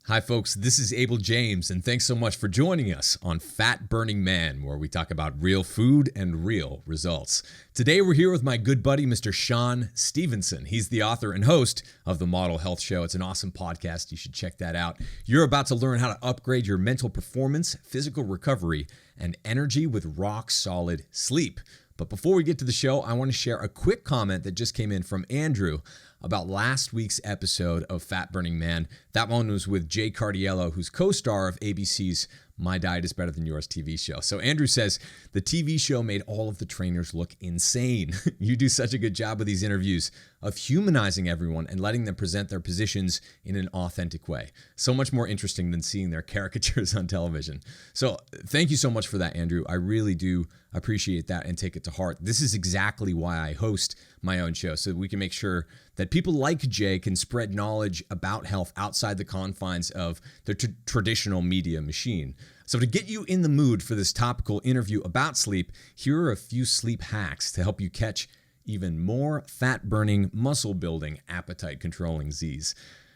Hi, folks. This is Abel James, and thanks so much for joining us on Fat Burning Man, where we talk about real food and real results. Today, we're here with my good buddy, Mr. Shawn Stevenson. He's the author and host of The Model Health Show. It's an awesome podcast. You should check that out. You're about to learn how to upgrade your mental performance, physical recovery, and energy with rock-solid sleep. But before we get to the show, I want to share a quick comment that just came in from Andrew about last week's episode of Fat Burning Man. That one was with Jay Cardiello, who's co-star of ABC's My Diet is Better Than Yours TV show. So Andrew says, the TV show made all of the trainers look insane. You do such a good job with these interviews of humanizing everyone and letting them present their positions in an authentic way. So much more interesting than seeing their caricatures on television. So thank you so much for that, Andrew. I really do appreciate that and take it to heart. This is exactly why I host my own show, so we can make sure that people like Jay can spread knowledge about health outside the confines of the traditional media machine. So to get you in the mood for this topical interview about sleep, here are a few sleep hacks to help you catch even more fat-burning, muscle-building, appetite-controlling Z's.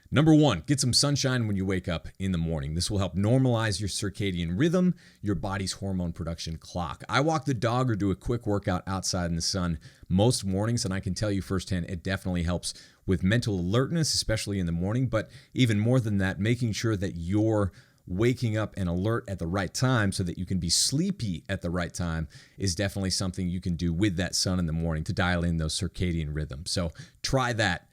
Number one, get some sunshine when you wake up in the morning. This will help normalize your circadian rhythm, your body's hormone production clock. I walk the dog or do a quick workout outside in the sun most mornings, and I can tell you firsthand it definitely helps with mental alertness, especially in the morning, but even more than that, making sure that you're waking up and alert at the right time so that you can be sleepy at the right time is definitely something you can do with that sun in the morning to dial in those circadian rhythms. So try that.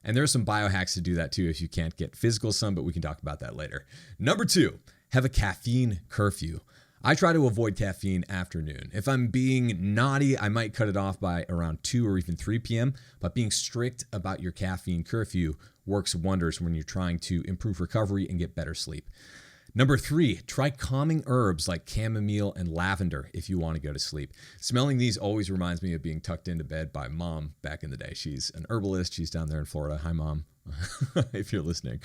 And there are some biohacks to do that too if you can't get physical sun, but we can talk about that later. Number two, have a caffeine curfew. I try to avoid caffeine afternoon. If I'm being naughty, I might cut it off by around 2 or even 3 p.m., but being strict about your caffeine curfew works wonders when you're trying to improve recovery and get better sleep. Number three, try calming herbs like chamomile and lavender if you want to go to sleep. Smelling these always reminds me of being tucked into bed by Mom back in the day. She's an herbalist. She's down there in Florida. Hi, Mom, if you're listening.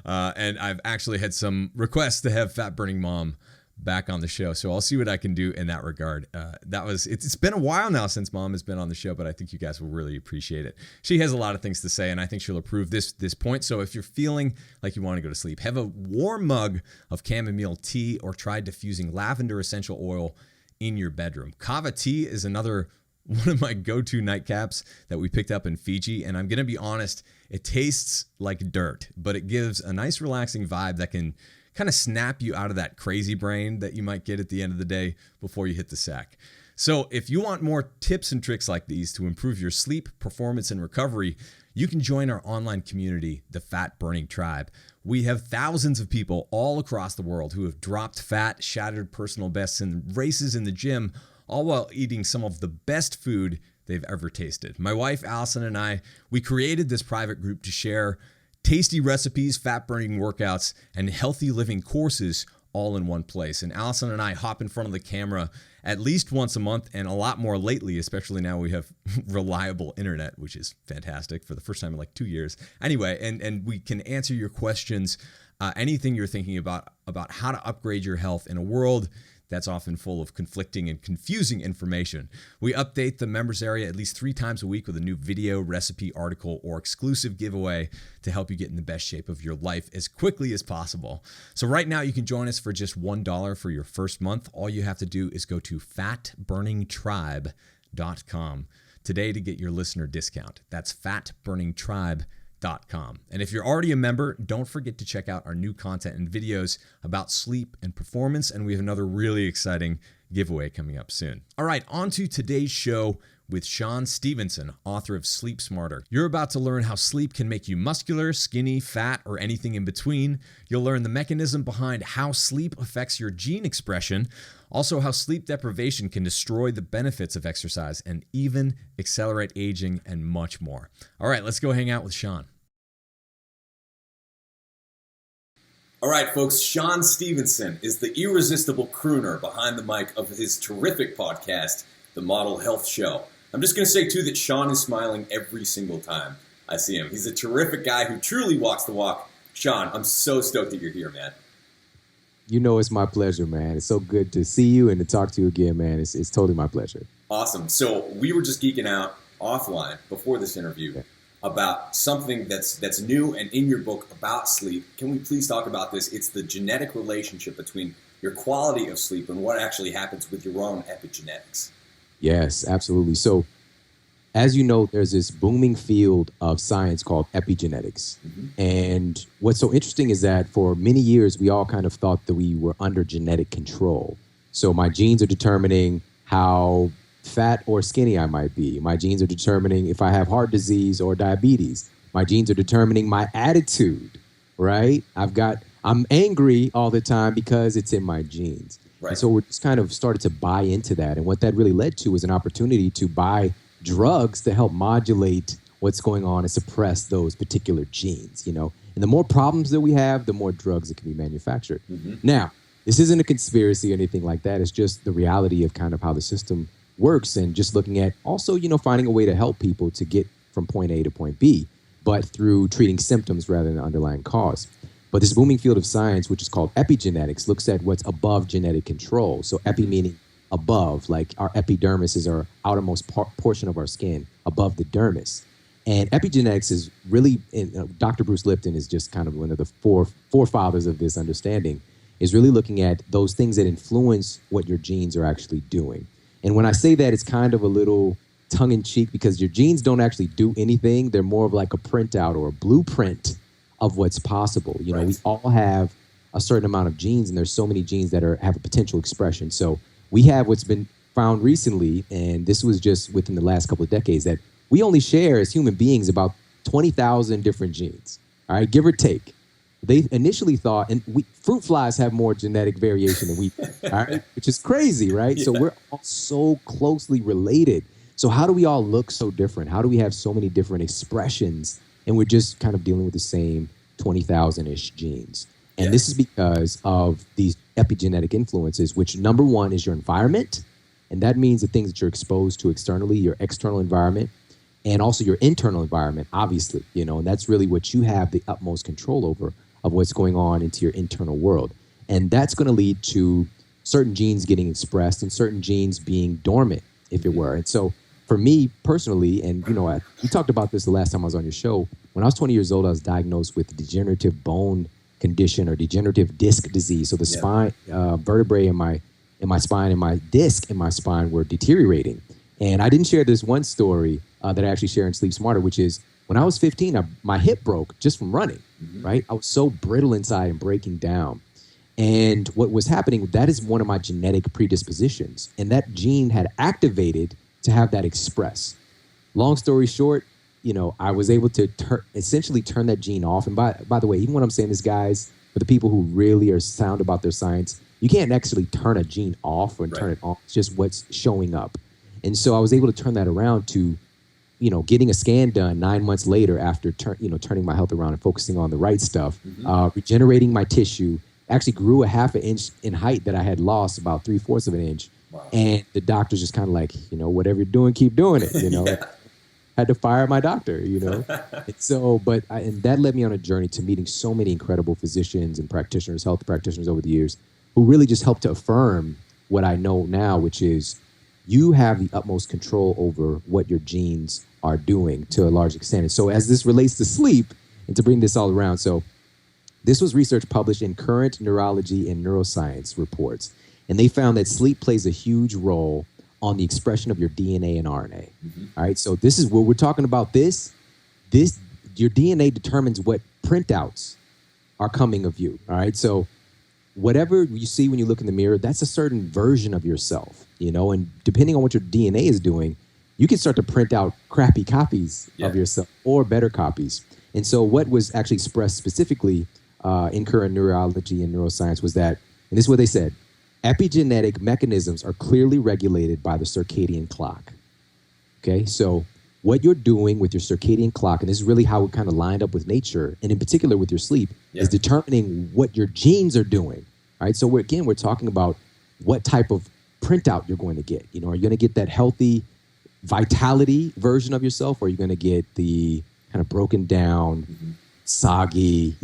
And I've actually had some requests to have Fat Burning Mom back on the show, so I'll see what I can do in that regard. It's been a while now since Mom has been on the show, but I think you guys will really appreciate it. She has a lot of things to say, and I think she'll approve this point. So if you're feeling like you want to go to sleep, have a warm mug of chamomile tea or try diffusing lavender essential oil in your bedroom. Kava tea is another one of my go-to nightcaps that we picked up in Fiji, and I'm going to be honest, it tastes like dirt, but it gives a nice relaxing vibe that can kind of snap you out of that crazy brain that you might get at the end of the day before you hit the sack. So if you want more tips and tricks like these to improve your sleep, performance, and recovery, you can join our online community, the Fat Burning Tribe. We have thousands of people all across the world who have dropped fat, shattered personal bests in races in the gym, all while eating some of the best food they've ever tasted. My wife, Allison, and I, we created this private group to share tasty recipes, fat-burning workouts, and healthy living courses all in one place. And Allison and I hop in front of the camera at least once a month and a lot more lately, especially now we have reliable internet, which is fantastic for the first time in like 2 years. Anyway, and we can answer your questions, anything you're thinking about how to upgrade your health in a world that's often full of conflicting and confusing information. We update the members area at least 3 times a week with a new video, recipe, article, or exclusive giveaway to help you get in the best shape of your life as quickly as possible. So right now you can join us for just $1 for your first month. All you have to do is go to fatburningtribe.com today to get your listener discount. That's fatburningtribe.com. And if you're already a member, don't forget to check out our new content and videos about sleep and performance. And we have another really exciting giveaway coming up soon. All right, on to today's show with Shawn Stevenson, author of Sleep Smarter. You're about to learn how sleep can make you muscular, skinny, fat, or anything in between. You'll learn the mechanism behind how sleep affects your gene expression, also how sleep deprivation can destroy the benefits of exercise and even accelerate aging, and much more. All right, let's go hang out with Shawn. All right, folks, Shawn Stevenson is the irresistible crooner behind the mic of his terrific podcast, The Model Health Show. I'm just going to say, too, that Shawn is smiling every single time I see him. He's a terrific guy who truly walks the walk. Shawn, I'm so stoked that you're here, man. You know it's my pleasure, man. It's so good to see you and to talk to you again, man. It's totally my pleasure. Awesome. So we were just geeking out offline before this interview. about something that's new and in your book about sleep. Can we please talk about this? It's the genetic relationship between your quality of sleep and what actually happens with your own epigenetics. Yes, absolutely. So, as you know, there's this booming field of science called epigenetics. And what's so interesting is that for many years, we all kind of thought that we were under genetic control. So my genes are determining how fat or skinny I might be. My genes are determining if I have heart disease or diabetes. My genes are determining my attitude, right? I'm angry all the time because it's in my genes. Right. And so we're just kind of started to buy into that. And what that really led to was an opportunity to buy drugs to help modulate what's going on and suppress those particular genes, And the more problems that we have, the more drugs that can be manufactured. Now, this isn't a conspiracy or anything like that. It's just the reality of kind of how the system works and just looking at also, finding a way to help people to get from point A to point B, but through treating symptoms rather than the underlying cause. But this booming field of science, which is called epigenetics, looks at what's above genetic control. So epi meaning above, like our epidermis is our outermost portion of our skin above the dermis. And epigenetics is really, Dr. Bruce Lipton is just kind of one of the forefathers of this understanding, is really looking at those things that influence what your genes are actually doing. And when I say that, it's kind of a little tongue-in-cheek because your genes don't actually do anything. They're more of like a printout or a blueprint of what's possible. Right. We all have a certain amount of genes, and there's so many genes that have a potential expression. So we have what's been found recently, and this was just within the last couple of decades, that we only share as human beings about 20,000 different genes, all right, give or take. They initially thought, and fruit flies have more genetic variation than we do, all right, which is crazy, right? Yeah. So we're all so closely related. So how do we all look so different? How do we have so many different expressions, and we're just kind of dealing with the same 20,000-ish genes? And this is because of these epigenetic influences, which number one is your environment. And that means the things that you're exposed to externally, your external environment, and also your internal environment, obviously, and that's really what you have the utmost control over of what's going on into your internal world. And that's going to lead to certain genes getting expressed and certain genes being dormant, if it were. And so for me personally, and we talked about this the last time I was on your show, when I was 20 years old, I was diagnosed with degenerative bone condition or degenerative disc disease. So the spine, vertebrae in my spine and my disc in my spine were deteriorating. And I didn't share this one story that I actually share in Sleep Smarter, which is when I was 15, my hip broke just from running, right? I was so brittle inside and breaking down. And what was happening, that is one of my genetic predispositions. And that gene had activated to have that express. Long story short, I was able to essentially turn that gene off. And by the way, even when I'm saying this, guys, for the people who really are sound about their science, you can't actually turn a gene off or turn it on. It's just what's showing up. And so I was able to turn that around to, getting a scan done 9 months later after, turning my health around and focusing on the right stuff, regenerating my tissue, actually grew a half an inch in height that I had lost about 3/4 of an inch. Wow. And the doctor's just kind of like, whatever you're doing, keep doing it, Had to fire my doctor, And so, and that led me on a journey to meeting so many incredible physicians and practitioners, health practitioners over the years, who really just helped to affirm what I know now, which is you have the utmost control over what your genes are doing to a large extent. And so as this relates to sleep, and to bring this all around, so this was research published in Current Neurology and Neuroscience reports, and they found that sleep plays a huge role on the expression of your DNA and RNA. All right, so this is where we're talking about this, your DNA determines what printouts are coming of you. All right, so whatever you see when you look in the mirror, that's a certain version of yourself, and depending on what your DNA is doing, you can start to print out crappy copies of yourself or better copies. And so what was actually expressed specifically in Current Neurology and Neuroscience was that, and this is what they said, epigenetic mechanisms are clearly regulated by the circadian clock. Okay, so what you're doing with your circadian clock, and this is really how it kind of lined up with nature, and in particular with your sleep, is determining what your genes are doing. All right, so we're talking about what type of printout you're going to get. Are you going to get that healthy vitality version of yourself, or are you going to get the kind of broken down, soggy,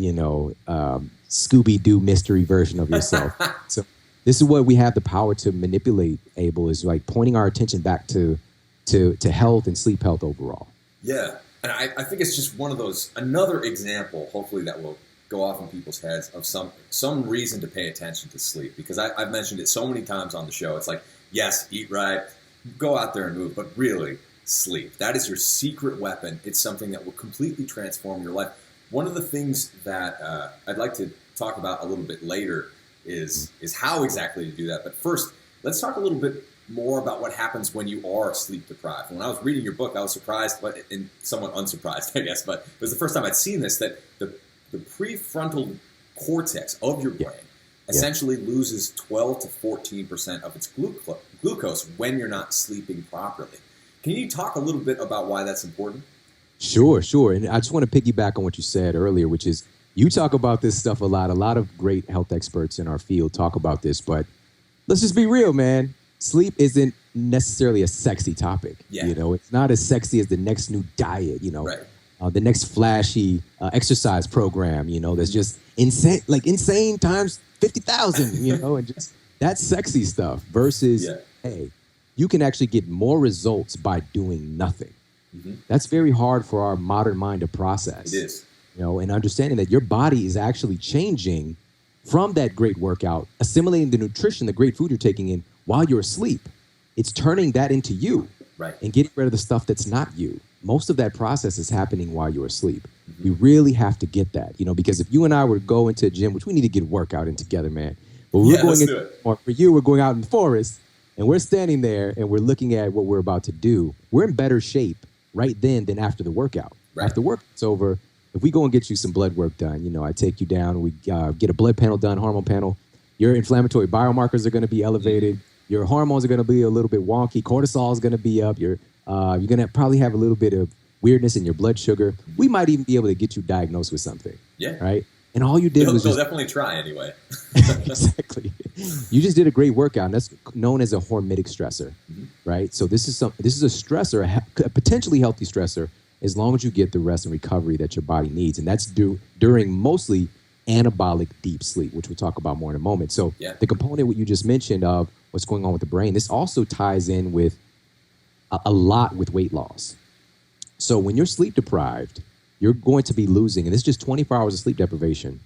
Scooby-Doo mystery version of yourself? So this is what we have the power to manipulate, Abel, is like pointing our attention back to health and sleep health overall. Yeah. And I think it's just one of those, another example, hopefully, that will go off in people's heads of some reason to pay attention to sleep. Because I've mentioned it so many times on the show. It's like, yes, eat right, go out there and move, but really, sleep. That is your secret weapon. It's something that will completely transform your life. One of the things that I'd like to talk about a little bit later is how exactly to do that. But first, let's talk a little bit more about what happens when you are sleep deprived. When I was reading your book, I was surprised, but and somewhat unsurprised, I guess. But it was the first time I'd seen this, that the prefrontal cortex of your brain essentially loses 12 to 14% of its glucose when you're not sleeping properly. Can you talk a little bit about why that's important? Sure. And I just want to piggyback on what you said earlier, which is you talk about this stuff a lot. A lot of great health experts in our field talk about this, but let's just be real, man. Sleep isn't necessarily a sexy topic. Yeah. You know, it's not as sexy as the next new diet, you know, right. The next flashy exercise program, you know, that's just insane times 50,000, you know, and just that sexy stuff versus, hey, you can actually get more results by doing nothing. Mm-hmm. That's very hard for our modern mind to process. It is. You know, and understanding that your body is actually changing from that great workout, assimilating the nutrition, the great food you're taking in while you're asleep. It's turning that into you and getting rid of the stuff that's not you. Most of that process is happening while you're asleep. Mm-hmm. We really have to get that, you know, because if you and I were to go into a gym, which we need to get a workout in together, man. But we're going in, or for you, we're going out in the forest and we're standing there and we're looking at what we're about to do. We're in better shape right then than after the workout. Right. After the workout's over, if we go and get you some blood work done, you know, I take you down, we get a blood panel done, hormone panel. Your inflammatory biomarkers are going to be elevated. Your hormones are going to be a little bit wonky. Cortisol is going to be up. You're going to probably have a little bit of weirdness in your blood sugar. We might even be able to get you diagnosed with something. Yeah. Right? And all you did was just... definitely try anyway. Exactly. You just did a great workout, and that's known as a hormetic stressor, right? So this is a stressor, a potentially healthy stressor, as long as you get the rest and recovery that your body needs. And that's during mostly anabolic deep sleep, which we'll talk about more in a moment. So the component what you just mentioned of what's going on with the brain, this also ties in with a lot with weight loss. So when you're sleep deprived, you're going to be losing, and this is just 24 hours of sleep deprivation,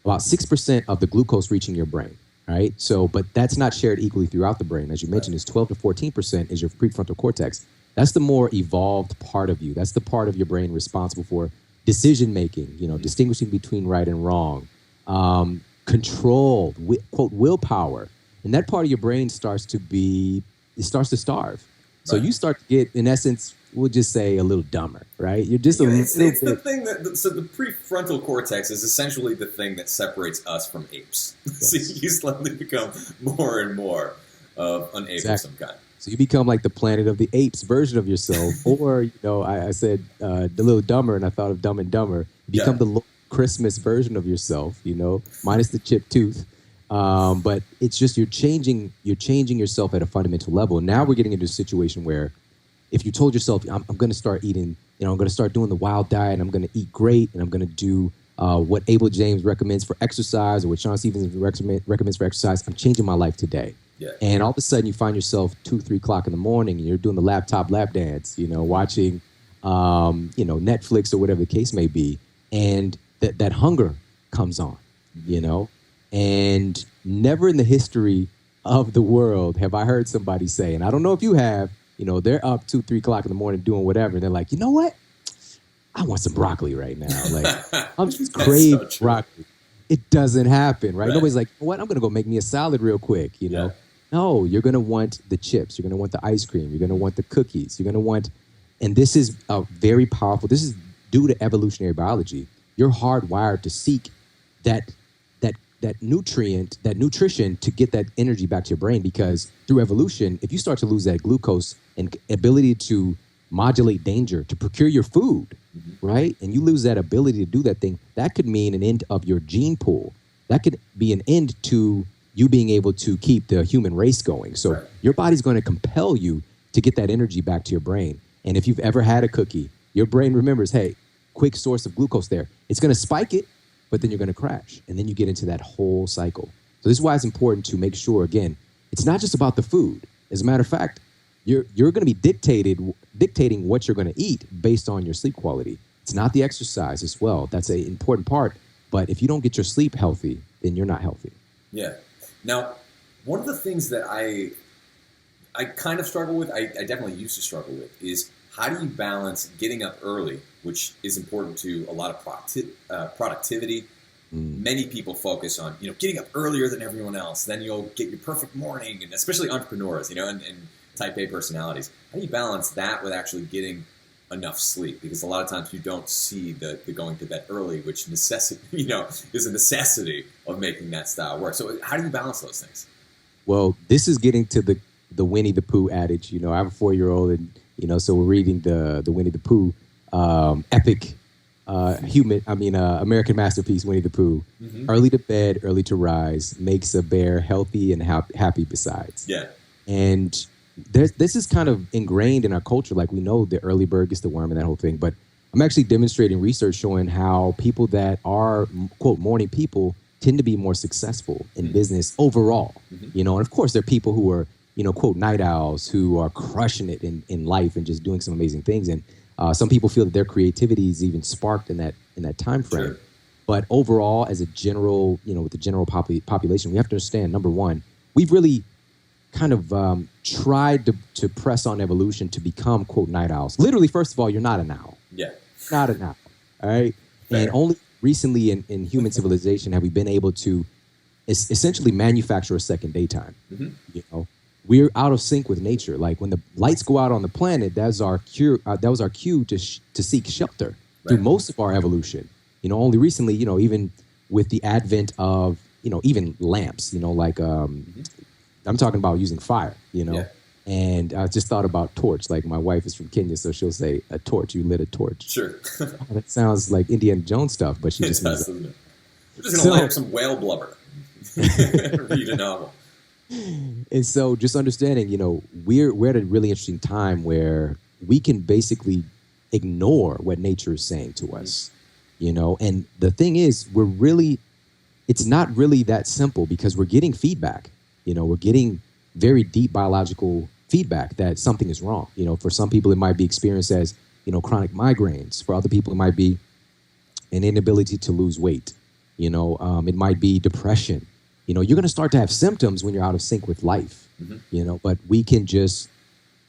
about 6% of the glucose reaching your brain, right? So, but that's not shared equally throughout the brain. As you mentioned, it's 12 to 14% is your prefrontal cortex. That's the more evolved part of you. That's the part of your brain responsible for decision-making, you know, distinguishing between right and wrong, control, quote, willpower. And that part of your brain starts to starve. So you start to get, in essence, we'll just say a little dumber, right? You're just it's the thing that, so the prefrontal cortex is essentially the thing that separates us from apes. Yes. So you slowly become more and more of an ape of some kind. So you become like the Planet of the Apes version of yourself. Or, you know, I said the little dumber, and I thought of Dumb and Dumber. You become the Christmas version of yourself, you know, minus the chipped tooth. But it's just you're changing yourself at a fundamental level. Now we're getting into a situation where if you told yourself, I'm going to start eating, you know, I'm going to start doing the wild diet, and I'm going to eat great, and I'm going to do what Abel James recommends for exercise, or what Shawn Stevenson recommends for exercise, I'm changing my life today. Yeah. And all of a sudden you find yourself 2-3 o'clock in the morning and you're doing the laptop lap dance, you know, watching, you know, Netflix or whatever the case may be. And that hunger comes on, you know, and never in the history of the world have I heard somebody say, and I don't know if you have, you know, they're up 2-3 o'clock in the morning doing whatever. And they're like, you know what? I want some broccoli right now. Like, I'm just craving broccoli. It doesn't happen, right? Nobody's like, what? I'm going to go make me a salad real quick, you know? No, you're going to want the chips. You're going to want the ice cream. You're going to want the cookies. You're going to want, and this is a very powerful, this is due to evolutionary biology. You're hardwired to seek that nutrient, that nutrition to get that energy back to your brain, because through evolution, if you start to lose that glucose and ability to modulate danger, to procure your food, right? And you lose that ability to do that thing, that could mean an end of your gene pool. That could be an end to you being able to keep the human race going. So your body's going to compel you to get that energy back to your brain. And if you've ever had a cookie, your brain remembers, hey, quick source of glucose there. It's going to spike it, but then you're going to crash. And then you get into that whole cycle. So this is why it's important to make sure, again, it's not just about the food. As a matter of fact, you're going to be dictating what you're going to eat based on your sleep quality. It's not the exercise as well. That's an important part. But if you don't get your sleep healthy, then you're not healthy. Yeah. Now, one of the things that I kind of struggle with, I definitely used to struggle with, is how do you balance getting up early, which is important to a lot of productivity. Many people focus on, getting up earlier than everyone else. Then you'll get your perfect morning, and especially entrepreneurs, and type A personalities. How do you balance that with actually getting enough sleep? Because a lot of times you don't see the going to bed early, which is a necessity of making that style work. So how do you balance those things? Well, this is getting to the Winnie the Pooh adage. I have a 4-year-old, and so we're reading the Winnie the Pooh epic American masterpiece, Winnie the Pooh. Mm-hmm. Early to bed, early to rise makes a bear healthy and happy besides. Yeah. And this is kind of ingrained in our culture. Like, we know the early bird gets the worm and that whole thing. But I'm actually demonstrating research showing how people that are, quote, morning people tend to be more successful in business overall. Mm-hmm. And of course, there are people who are, quote, night owls who are crushing it in life and just doing some amazing things. And some people feel that their creativity is even sparked in that time frame. Sure. But overall, as a general, with the general population, we have to understand, number one, we've really kind of tried to press on evolution to become, quote, night owls. Literally, first of all, you're not an owl. Yeah. Not an owl. All right. Fair. And only recently in human civilization have we been able to essentially manufacture a second daytime. Mm-hmm. We're out of sync with nature. Like, when the lights go out on the planet, that was our cue to seek shelter through most of our evolution. Only recently, even with the advent of, even lamps, I'm talking about using fire, Yeah. And I just thought about torch. Like, my wife is from Kenya, so she'll say, a torch, you lit a torch. Sure. That sounds like Indiana Jones stuff, but she just means it. We're just going to light up some whale blubber. Read a novel. And so just understanding, we're at a really interesting time where we can basically ignore what nature is saying to us, and the thing is, it's not really that simple, because we're getting feedback, we're getting very deep biological feedback that something is wrong. For some people, it might be experienced as, chronic migraines. For other people, it might be an inability to lose weight. It might be depression. You're going to start to have symptoms when you're out of sync with life, but we can just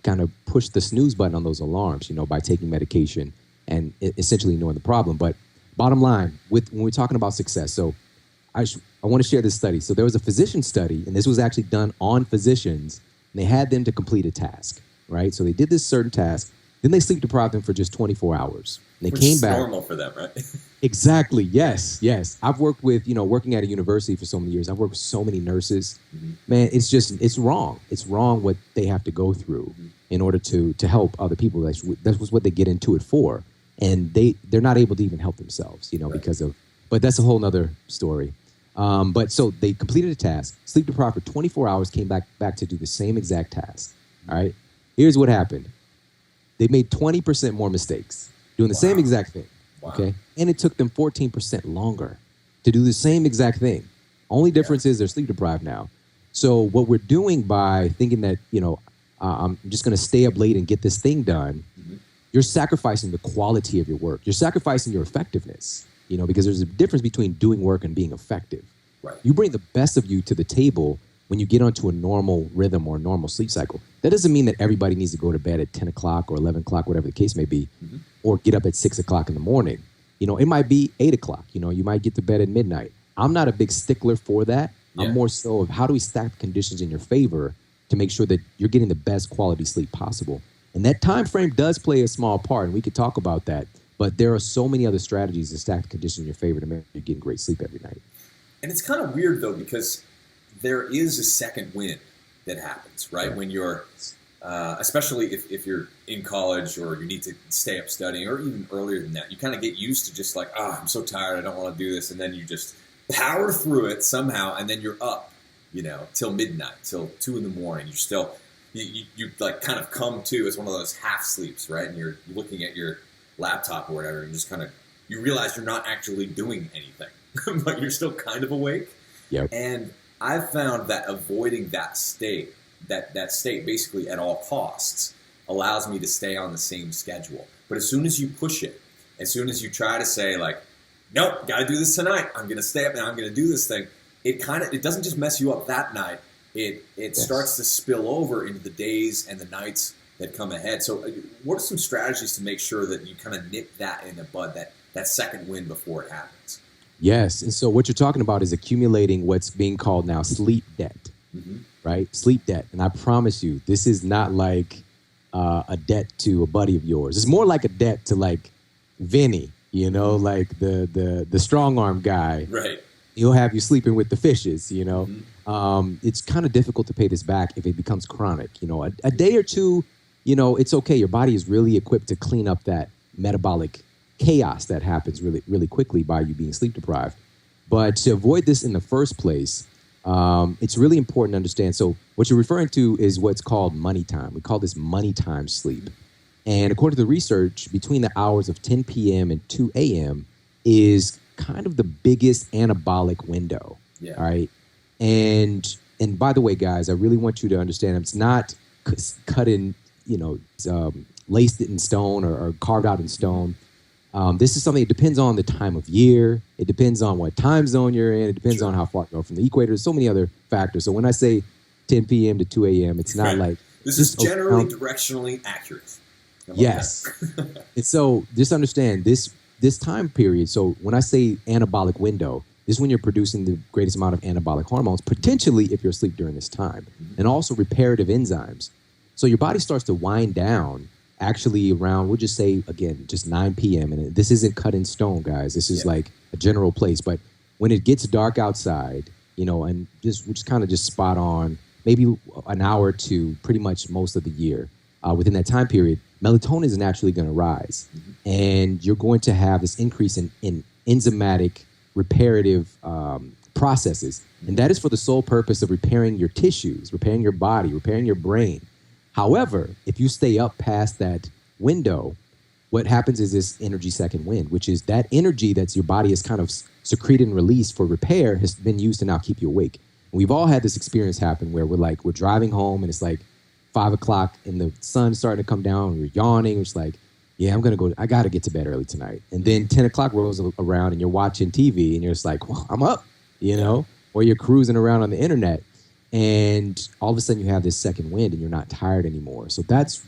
kind of push the snooze button on those alarms, by taking medication and essentially ignoring the problem. But bottom line, when we're talking about success, so I want to share this study. So there was a physician study, and this was actually done on physicians, and they had them to complete a task, right? So they did this certain task, then they sleep deprived them for just 24 hours. And they came back. Normal for them, right? Exactly. Yes. I've worked with, working at a university for so many years. I've worked with so many nurses. Mm-hmm. Man, it's wrong. It's wrong what they have to go through in order to help other people. That's what they get into it for. And they're not able to even help themselves, because of, but that's a whole nother story. But so they completed a task, sleep deprived for 24 hours, came back to do the same exact task. All right. Here's what happened. They made 20% more mistakes doing the same exact thing. Wow. Okay. And it took them 14% longer to do the same exact thing. Only difference is they're sleep deprived now. So what we're doing by thinking that, I'm just going to stay up late and get this thing done, you're sacrificing the quality of your work. You're sacrificing your effectiveness, because there's a difference between doing work and being effective. Right. You bring the best of you to the table when you get onto a normal rhythm or a normal sleep cycle. That doesn't mean that everybody needs to go to bed at 10 o'clock or 11 o'clock, whatever the case may be, or get up at 6 o'clock in the morning. It might be 8 o'clock. You might get to bed at midnight. I'm not a big stickler for that. Yeah. I'm more so of how do we stack the conditions in your favor to make sure that you're getting the best quality sleep possible. And that time frame does play a small part, and we could talk about that. But there are so many other strategies to stack the conditions in your favor to make sure you're getting great sleep every night. And it's kind of weird, though, because there is a second wind that happens, right? Yeah. When you're, especially if you're in college or you need to stay up studying, or even earlier than that, you kind of get used to just like, I'm so tired, I don't want to do this. And then you just power through it somehow, and then you're up, till midnight, till 2 a.m. You're still, you like kind of come to as one of those half sleeps, right? And you're looking at your laptop or whatever, and just kind of, you realize you're not actually doing anything, but you're still kind of awake. Yep. And I've found that avoiding that state that state basically at all costs allows me to stay on the same schedule. But as soon as you push it, as soon as you try to say like, nope, got to do this tonight, I'm going to stay up and I'm going to do this thing, it doesn't just mess you up that night. It starts to spill over into the days and the nights that come ahead. So what are some strategies to make sure that you kind of nip that in the bud, that second win before it happens? Yes. And so what you're talking about is accumulating what's being called now sleep debt, right? Sleep debt. And I promise you, this is not like a debt to a buddy of yours. It's more like a debt to like Vinny, you know, like the strong arm guy. Right. He'll have you sleeping with the fishes, you know. It's kind of difficult to pay this back if it becomes chronic. You know, a day or two, you know, it's okay. Your body is really equipped to clean up that metabolic chaos that happens really, really quickly by you being sleep deprived. But to avoid this in the first place, it's really important to understand. So what you're referring to is what's called money time. We call this money time sleep. And according to the research, between the hours of 10 p.m. and 2 a.m. is kind of the biggest anabolic window. Yeah. All right. And by the way, guys, I really want you to understand it's not cut in, you know, laced it in stone or carved out in stone. This is something that depends on the time of year. It depends on what time zone you're in. It depends on how far you go from the equator. There's so many other factors. So when I say 10 p.m. to 2 a.m., it's not like... This is generally directionally accurate. Yes. And so just understand this time period. So when I say anabolic window, this is when you're producing the greatest amount of anabolic hormones, potentially if you're asleep during this time, and also reparative enzymes. So your body starts to wind down actually around, we'll just say, again, just 9 p.m. And this isn't cut in stone, guys. This is like a general place. But when it gets dark outside, you know, and we're just kind of just spot on, maybe an hour or two, pretty much most of the year, within that time period, melatonin is naturally going to rise. And you're going to have this increase in enzymatic reparative processes. And that is for the sole purpose of repairing your tissues, repairing your body, repairing your brain. However, if you stay up past that window, what happens is this energy second wind, which is that energy that's your body has kind of secreted and released for repair has been used to now keep you awake. And we've all had this experience happen where we're driving home and it's like 5 o'clock and the sun's starting to come down and we're yawning. It's like, yeah, I got to get to bed early tonight. And then 10 o'clock rolls around and you're watching TV and you're just like, well, I'm up, you know, or you're cruising around on the internet. And all of a sudden you have this second wind and you're not tired anymore. So that's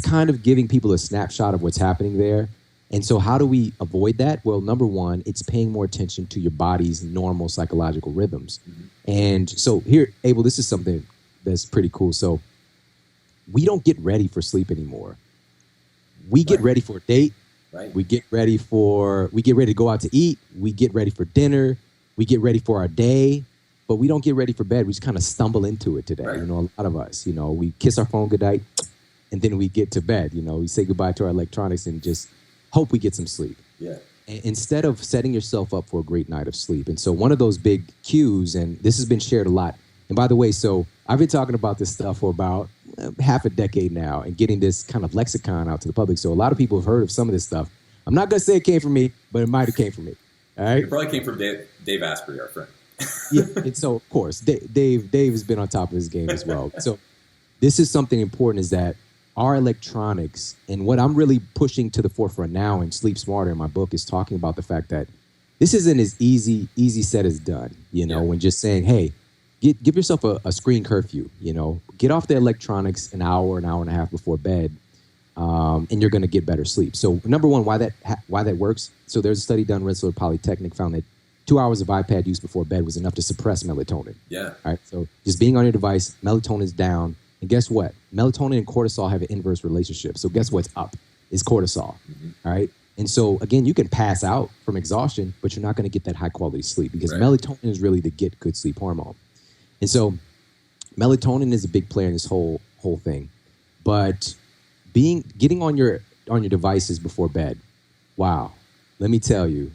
kind of giving people a snapshot of what's happening there. And so how do we avoid that? Well, number one, it's paying more attention to your body's normal psychological rhythms. And so here, Abel, this is something that's pretty cool. So we don't get ready for sleep anymore. We get ready for a date. Right. We get ready to go out to eat. We get ready for dinner. We get ready for our day. But we don't get ready for bed. We just kind of stumble into it today. Right. You know, a lot of us, you know, we kiss our phone goodnight and then we get to bed. You know, we say goodbye to our electronics and just hope we get some sleep. Yeah. Instead of setting yourself up for a great night of sleep. And so one of those big cues, and this has been shared a lot. And by the way, so I've been talking about this stuff for about half a decade now and getting this kind of lexicon out to the public. So a lot of people have heard of some of this stuff. I'm not going to say it came from me, but it might have came from me. All right. It probably came from Dave Asprey, our friend. Yeah, and so of course Dave has been on top of his game as well. So this is something important, is that our electronics, and what I'm really pushing to the forefront now in Sleep Smarter in my book is talking about the fact that this isn't as easy said as done, you know, when just saying, hey, give yourself a screen curfew, you know, get off the electronics an hour and a half before bed, and you're going to get better sleep. So number one, why that works. So there's a study done, Rensselaer Polytechnic found that 2 hours of iPad use before bed was enough to suppress melatonin. Yeah. All right. So just being on your device, melatonin is down. And guess what? Melatonin and cortisol have an inverse relationship. So guess what's up is cortisol. All right. And so again, you can pass out from exhaustion, but you're not going to get that high quality sleep because melatonin is really the get good sleep hormone. And so melatonin is a big player in this whole thing. But getting on your devices before bed, wow, let me tell you,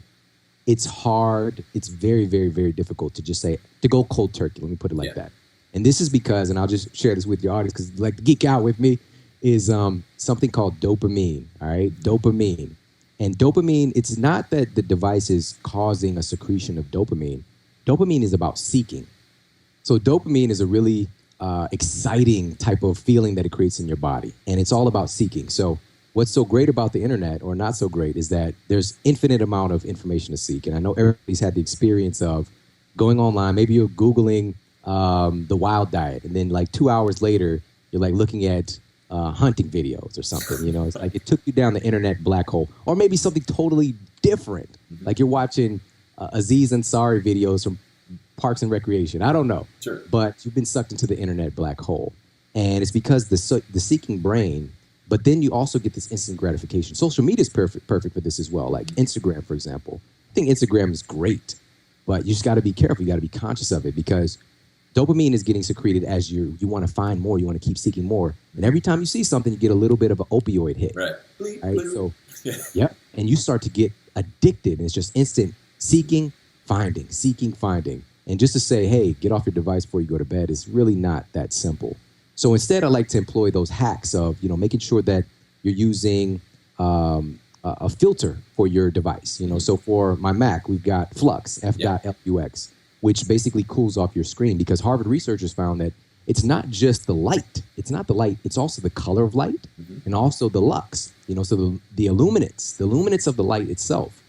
it's hard. It's very, very, very difficult to just say, to go cold turkey. Let me put it like that. And this is because, and I'll just share this with your audience because like to geek out with me, is something called dopamine. All right, dopamine. And dopamine, it's not that the device is causing a secretion of dopamine. Dopamine is about seeking. So dopamine is a really exciting type of feeling that it creates in your body. And it's all about seeking. So what's so great about the internet, or not so great, is that there's infinite amount of information to seek. And I know everybody's had the experience of going online. Maybe you're Googling the wild diet, and then like 2 hours later, you're like looking at hunting videos or something. You know, it's like it took you down the internet black hole. Or maybe something totally different. Like you're watching Aziz Ansari videos from Parks and Recreation. I don't know. Sure. But you've been sucked into the internet black hole. And it's because the seeking brain, but then you also get this instant gratification. Social media is perfect for this as well. Like Instagram, for example. I think Instagram is great, but you just got to be careful. You got to be conscious of it, because dopamine is getting secreted as you want to find more. You want to keep seeking more. And every time you see something, you get a little bit of an opioid hit. Right. Right? So, yep. And you start to get addicted. And it's just instant seeking, finding. And just to say, hey, get off your device before you go to bed is really not that simple. So instead, I like to employ those hacks of, making sure that you're using a filter for your device. So for my Mac, we've got Flux, F.LUX, which basically cools off your screen, because Harvard researchers found that it's not just the light. It's not the light. It's also the color of light and also the lux, so the luminance of the light itself.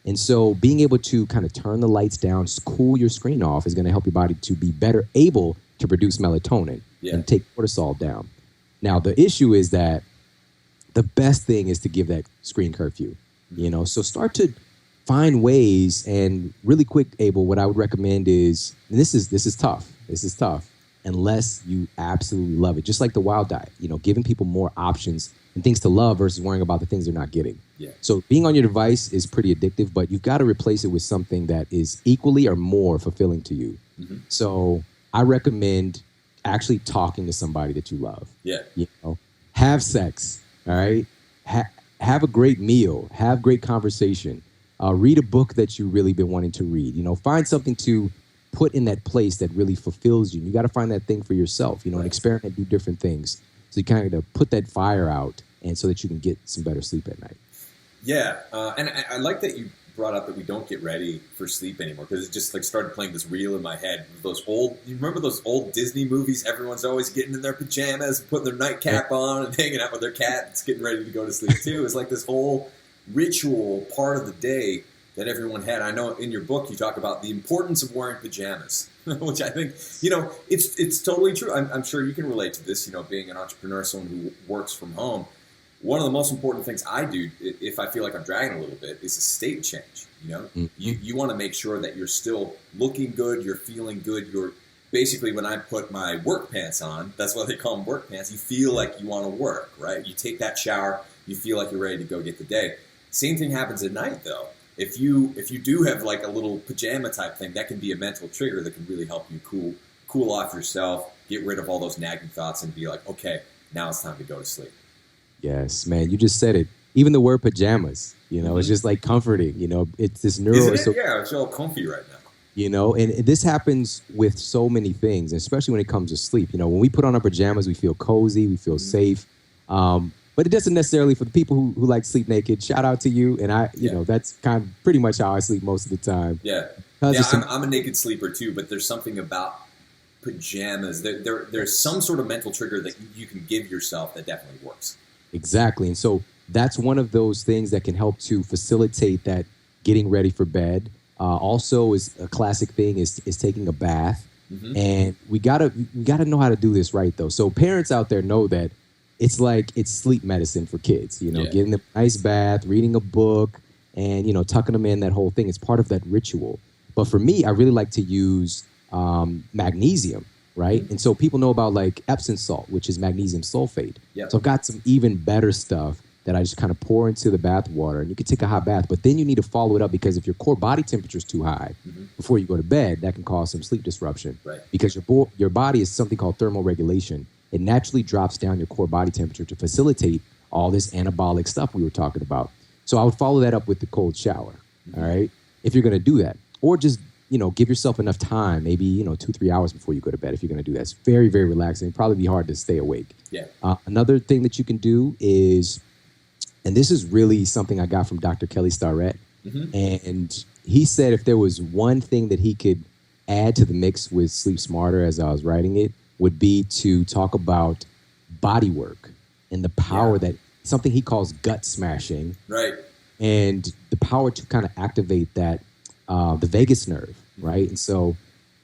And so being able to kind of turn the lights down, cool your screen off, is going to help your body to be better able to produce melatonin and take cortisol down. Now, the issue is that the best thing is to give that screen curfew, so start to find ways. And really quick, Abel, what I would recommend is, and this is tough, unless you absolutely love it, just like the wild diet, giving people more options and things to love versus worrying about the things they're not getting. Yeah. So being on your device is pretty addictive, but you've got to replace it with something that is equally or more fulfilling to you. So I recommend actually talking to somebody that you love. Yeah. Have sex, all right? Have a great meal, have great conversation, read a book that you've really been wanting to read, find something to put in that place that really fulfills you. You got to find that thing for yourself, and experiment, do different things. So you kind of put that fire out, and so that you can get some better sleep at night. Yeah. And I like that you brought up that we don't get ready for sleep anymore, because it just like started playing this reel in my head. You remember those old Disney movies? Everyone's always getting in their pajamas, putting their nightcap on and hanging out with their cat. It's getting ready to go to sleep too. It's like this whole ritual part of the day that everyone had. I know in your book you talk about the importance of wearing pajamas, which I think, it's totally true. I'm sure you can relate to this, being an entrepreneur, someone who works from home. One of the most important things I do, if I feel like I'm dragging a little bit, is a state change. You want to make sure that you're still looking good, you're feeling good. You're basically, when I put my work pants on, that's why they call them work pants. You feel like you want to work, right? You take that shower, you feel like you're ready to go get the day. Same thing happens at night, though. If you do have like a little pajama type thing, that can be a mental trigger that can really help you cool off yourself, get rid of all those nagging thoughts, and be like, okay, now it's time to go to sleep. Yes, man, you just said it. Even the word pajamas, it's just like comforting. It's this neuro. Isn't it? Yeah, it's all comfy right now. And this happens with so many things, especially when it comes to sleep. When we put on our pajamas, we feel cozy, we feel safe. But it doesn't necessarily, for the people who like sleep naked, shout out to you. And that's kind of pretty much how I sleep most of the time. Yeah. I'm a naked sleeper too, but there's something about pajamas. There's some sort of mental trigger that you can give yourself that definitely works. Exactly. And so that's one of those things that can help to facilitate that getting ready for bed. Also is a classic thing is taking a bath. And we gotta know how to do this right though. So parents out there know that it's sleep medicine for kids, getting a nice bath, reading a book, and, tucking them in, that whole thing. It's part of that ritual. But for me, I really like to use magnesium, right? And so people know about like Epsom salt, which is magnesium sulfate. So I've got some even better stuff that I just kind of pour into the bath water. And you can take a hot bath, but then you need to follow it up, because if your core body temperature is too high before you go to bed, that can cause some sleep disruption. Right. Because your body is something called thermoregulation. It naturally drops down your core body temperature to facilitate all this anabolic stuff we were talking about. So I would follow that up with the cold shower, all right? If you're going to do that. Or just, give yourself enough time, maybe, 2-3 hours before you go to bed if you're going to do that. It's very, very relaxing. It'd probably be hard to stay awake. Yeah. Another thing that you can do is, and this is really something I got from Dr. Kelly Starrett, and he said if there was one thing that he could add to the mix with Sleep Smarter as I was writing it, would be to talk about body work and the power that something he calls gut smashing. Right. And the power to kind of activate that, the vagus nerve, right? And so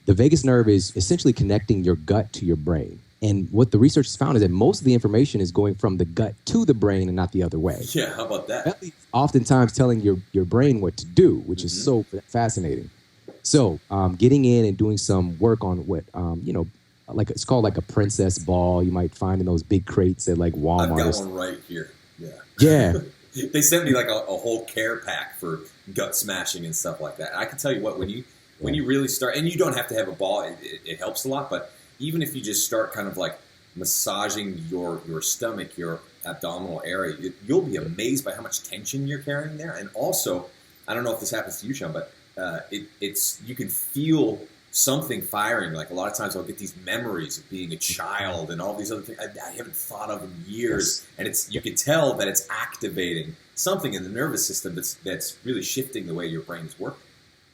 the vagus nerve is essentially connecting your gut to your brain. And what the research has found is that most of the information is going from the gut to the brain and not the other way. Yeah, how about that? Oftentimes telling your brain what to do, which is so fascinating. So getting in and doing some work on what, like it's called like a princess ball you might find in those big crates at like Walmart. I've got one right here. Yeah. Yeah. They sent me like a whole care pack for gut smashing and stuff like that. And I can tell you what, when you really start, and you don't have to have a ball, it helps a lot, but even if you just start kind of like massaging your stomach, your abdominal area, you'll be amazed by how much tension you're carrying there. And also, I don't know if this happens to you, Shawn, but it's you can feel something firing. Like a lot of times I'll get these memories of being a child and all these other things I haven't thought of in years. And you can tell that it's activating something in the nervous system that's really shifting the way your brain is working.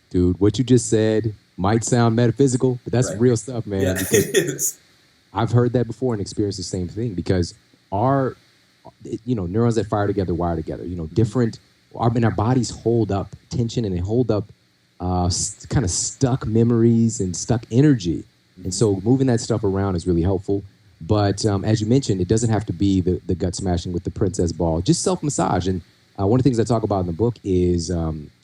Dude, what you just said might sound metaphysical, but that's real stuff, man. Yeah, it is. I've heard that before and experienced the same thing because our, neurons that fire together wire together. Our bodies hold up tension and they hold up kind of stuck memories and stuck energy. And so moving that stuff around is really helpful. But as you mentioned, it doesn't have to be the gut smashing with the princess ball, just self-massage. And one of the things I talk about in the book is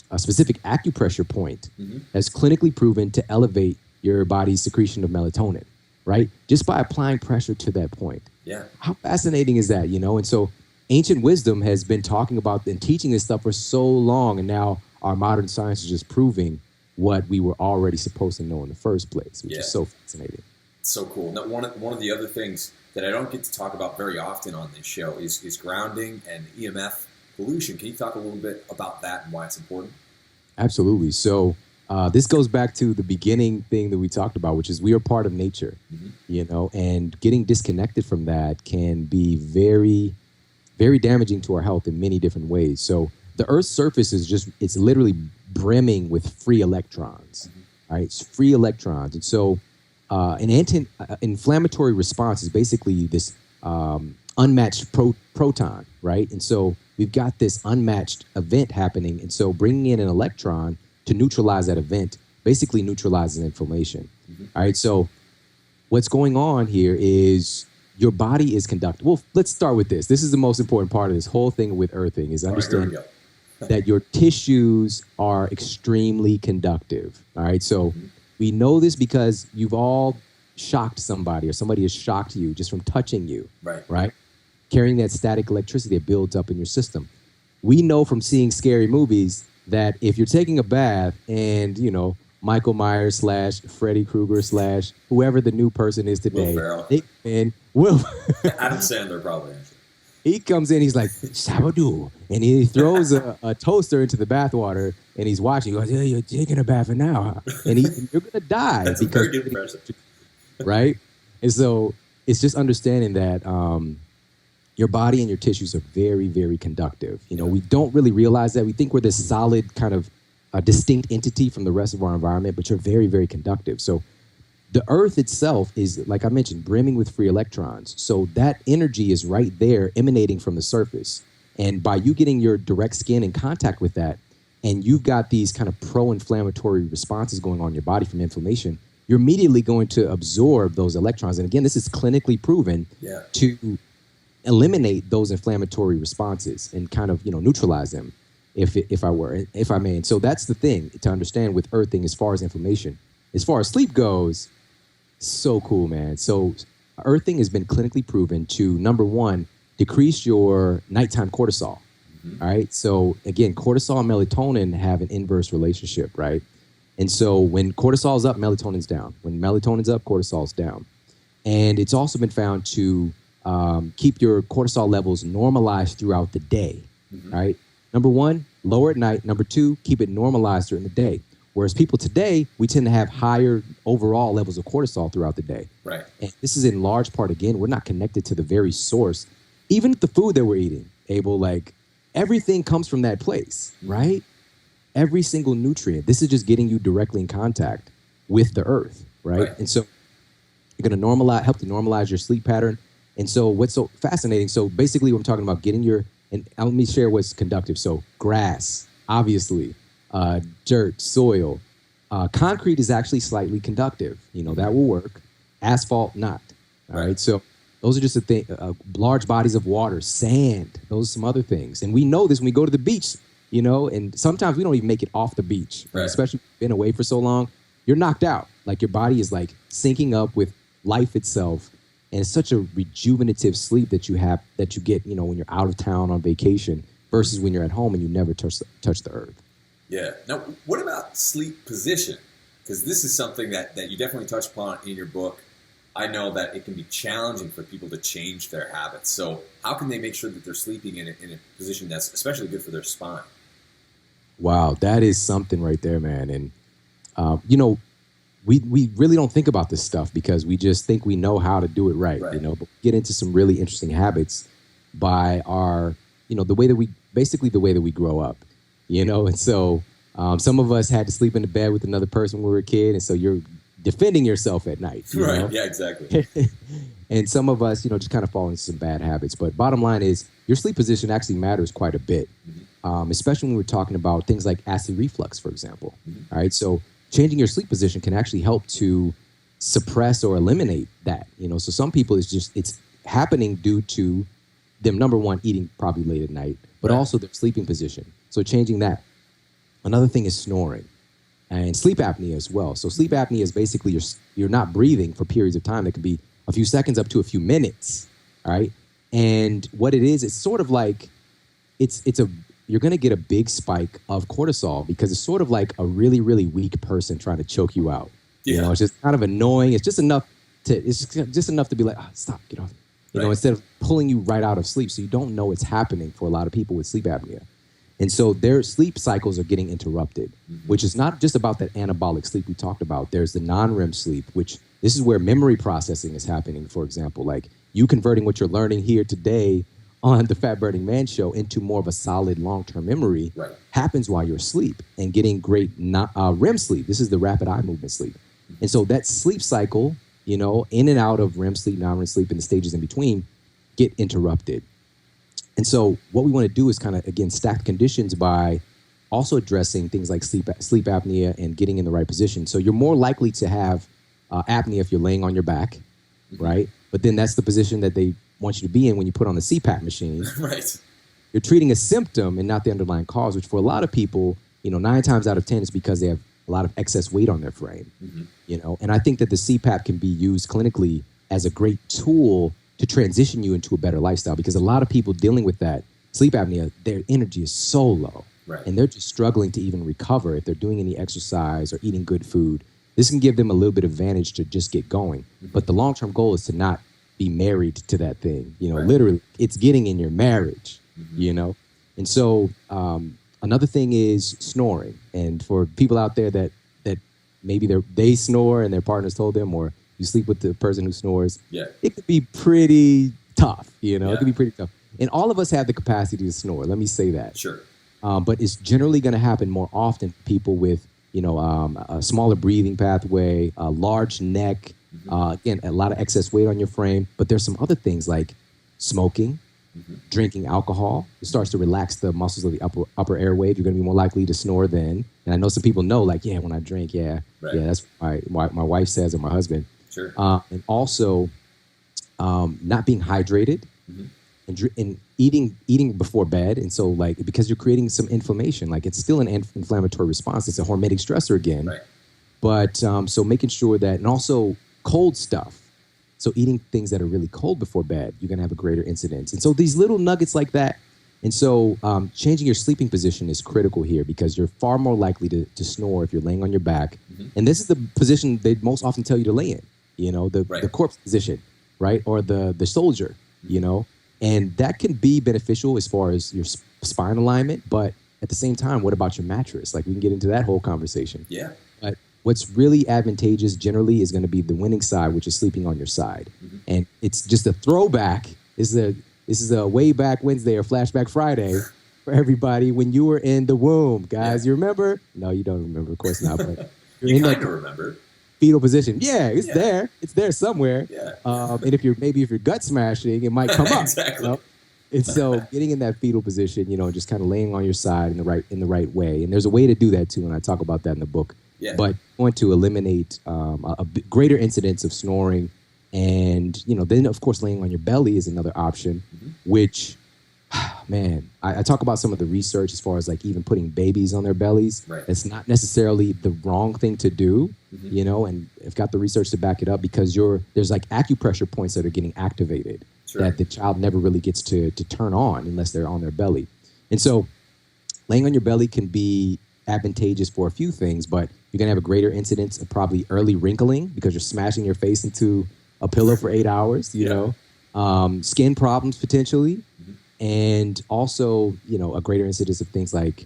a specific acupressure point that's clinically proven to elevate your body's secretion of melatonin, right? Just by applying pressure to that point. Yeah. How fascinating is that, And so ancient wisdom has been talking about and teaching this stuff for so long, and now our modern science is just proving what we were already supposed to know in the first place, which is so fascinating. So cool. Now, one of the other things that I don't get to talk about very often on this show is grounding and Emf pollution. Can you talk a little bit about that and why it's important? Absolutely. So this goes back to the beginning thing that we talked about, which is we are part of nature, and getting disconnected from that can be very, very damaging to our health in many different ways. So the Earth's surface it's literally brimming with free electrons, right? It's free electrons. And so an anti-inflammatory response is basically this unmatched proton, right? And so we've got this unmatched event happening. And so bringing in an electron to neutralize that event basically neutralizes inflammation. All right. So what's going on here is your body is conductive. Well, let's start with this. This is the most important part of this whole thing with earthing is understand that your tissues are extremely conductive. All right. So we know this because you've all shocked somebody or somebody has shocked you just from touching you. Right. Carrying that static electricity that builds up in your system. We know from seeing scary movies that if you're taking a bath and, Michael Myers / Freddy Krueger / whoever the new person is today. Will Adam Sandler probably. He comes in, he's like, Sabadoo. And he throws a toaster into the bathwater and he's watching. He goes, yeah, you're taking a bath now. And you're going to die. That's a very good impression. Right? And so it's just understanding that your body and your tissues are very, very conductive. We don't really realize that. We think we're this solid kind of distinct entity from the rest of our environment, but you're very, very conductive. So the Earth itself is, like I mentioned, brimming with free electrons. So that energy is right there emanating from the surface. And by you getting your direct skin in contact with that, and you've got these kind of pro-inflammatory responses going on in your body from inflammation, you're immediately going to absorb those electrons. And again, this is clinically proven to eliminate those inflammatory responses and kind of, neutralize them, if I may. And so that's the thing to understand with earthing as far as inflammation. As far as sleep goes, so cool, man. So earthing has been clinically proven to, number one, decrease your nighttime cortisol. All right. So again, cortisol and melatonin have an inverse relationship, right? And so when cortisol's up, melatonin's down. When melatonin's up, cortisol's down. And it's also been found to keep your cortisol levels normalized throughout the day, right? Number one, lower at night. Number two, keep it normalized during the day. Whereas people today, we tend to have higher overall levels of cortisol throughout the day. Right. And this is in large part, again, we're not connected to the very source. Even the food that we're eating, Abel, like everything comes from that place, right? Every single nutrient. This is just getting you directly in contact with the earth, right? And so You're going to help to normalize your sleep pattern. And so what's so fascinating, so basically what I'm talking about, and let me share what's conductive. So grass, obviously, dirt, soil. Concrete is actually slightly conductive. That will work. Asphalt, not. All right. So those are just large bodies of water, sand. Those are some other things. And we know this when we go to the beach, and sometimes we don't even make it off the beach, right. Especially if you've been away for so long. You're knocked out. Like your body is like syncing up with life itself. And it's such a rejuvenative sleep that you get, when you're out of town on vacation versus when you're at home and you never touch the earth. Yeah. Now, what about sleep position? Because this is something that you definitely touch upon in your book. I know that it can be challenging for people to change their habits. So how can they make sure that they're sleeping in a position that's especially good for their spine? Wow, that is something right there, man. And, we really don't think about this stuff because we just think we know how to do it right. But we get into some really interesting habits by our, the way that we grow up, and so some of us had to sleep in the bed with another person when we were a kid. And so you're defending yourself at night. Right. know? Yeah, exactly. And some of us, just kind of fall into some bad habits. But bottom line is your sleep position actually matters quite a bit, especially when we're talking about things like acid reflux, for example. All right. So changing your sleep position can actually help to suppress or eliminate that. So some people it's happening due to them, number one, eating probably late at night, but also their sleeping position. So changing that. Another thing is snoring and sleep apnea as well. So sleep apnea is basically you're not breathing for periods of time that could be a few seconds up to a few minutes. All right. And what it is, it's sort of like you're going to get a big spike of cortisol because it's sort of like a really, really weak person trying to choke you out. Yeah. It's just kind of annoying. It's just enough to be like, stop, get off. Instead of pulling you right out of sleep. So you don't know it's happening for a lot of people with sleep apnea. And so their sleep cycles are getting interrupted, which is not just about that anabolic sleep we talked about. There's the non-REM sleep, which this is where memory processing is happening, for example. Like you converting what you're learning here today on the Fat Burning Man show into more of a solid long-term memory happens while you're asleep and getting great REM sleep. This is the rapid eye movement sleep. And so that sleep cycle, in and out of REM sleep, non-REM sleep, and the stages in between get interrupted. And so what we want to do is kind of, again, stack conditions by also addressing things like sleep apnea and getting in the right position. So you're more likely to have apnea if you're laying on your back, right? But then that's the position that they want you to be in when you put on the CPAP machine. Right. You're treating a symptom and not the underlying cause, which for a lot of people, 9 times out of 10 is because they have a lot of excess weight on their frame, And I think that the CPAP can be used clinically as a great tool to transition you into a better lifestyle, because a lot of people dealing with that sleep apnea, their energy is so low and they're just struggling to even recover if they're doing any exercise or eating good food. This can give them a little bit of advantage to just get going. But the long-term goal is to not be married to that thing. Literally it's getting in your marriage, And so another thing is snoring. And for people out there that maybe they snore and their partners told them, or you sleep with the person who snores, it could be pretty tough, It could be pretty tough. And all of us have the capacity to snore. Let me say that. Sure. But it's generally going to happen more often for people with, a smaller breathing pathway, a large neck, again, a lot of excess weight on your frame. But there's some other things like smoking, drinking alcohol. It starts to relax the muscles of the upper airway. You're going to be more likely to snore then. And I know some people know, like, when I drink, that's what my wife says, or my husband. Sure. And also not being hydrated and eating before bed. And so because you're creating some inflammation, it's still an inflammatory response. It's a hormetic stressor again. Right. But so making sure that, and also cold stuff. So eating things that are really cold before bed, you're going to have a greater incidence. And so these little nuggets like that. And so changing your sleeping position is critical here, because you're far more likely to snore if you're laying on your back. And this is the position they most often tell you to lay in, the corpse position, right? Or the soldier, and that can be beneficial as far as your spine alignment. But at the same time, what about your mattress? We can get into that whole conversation. Yeah. But what's really advantageous generally is going to be the winning side, which is sleeping on your side. And it's just a throwback. This is a way back Wednesday or flashback Friday for everybody when you were in the womb, guys. You remember? No, you don't remember, of course not. But you kind of remember. fetal position. Yeah, it's Yeah. there. It's there somewhere. Yeah. And if you're gut smashing, it might come up. Exactly. You know? And so getting in that fetal position, just kind of laying on your side in the right way. And there's a way to do that too, and I talk about that in the book. Yeah. But going to eliminate a greater incidence of snoring, and then of course laying on your belly is another option, which, man, I talk about some of the research as far as like even putting babies on their bellies. Right. It's not necessarily the wrong thing to do, and I've got the research to back it up, because there's like acupressure points that are getting activated. Sure. That the child never really gets to turn on unless they're on their belly. And so laying on your belly can be advantageous for a few things, but you're going to have a greater incidence of probably early wrinkling because you're smashing your face into a pillow for 8 hours, you know, skin problems potentially, and also, a greater incidence of things like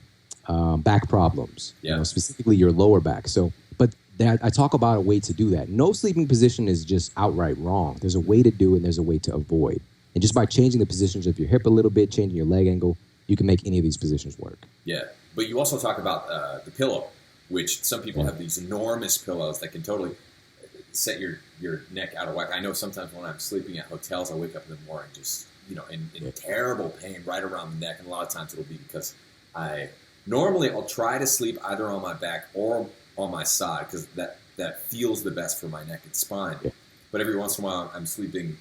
back problems, specifically your lower back. So, but I talk about a way to do that. No sleeping position is just outright wrong. There's a way to do it, and there's a way to avoid. And just by changing the positions of your hip a little bit, changing your leg angle, you can make any of these positions work. Yeah, but you also talk about the pillow, which some people have these enormous pillows that can totally set your neck out of whack. I know sometimes when I'm sleeping at hotels, I wake up in the morning just, in terrible pain right around the neck. And a lot of times it'll be because I'll try to sleep either on my back or on my side, because that feels the best for my neck and spine. Yeah. But every once in a while I'm sleeping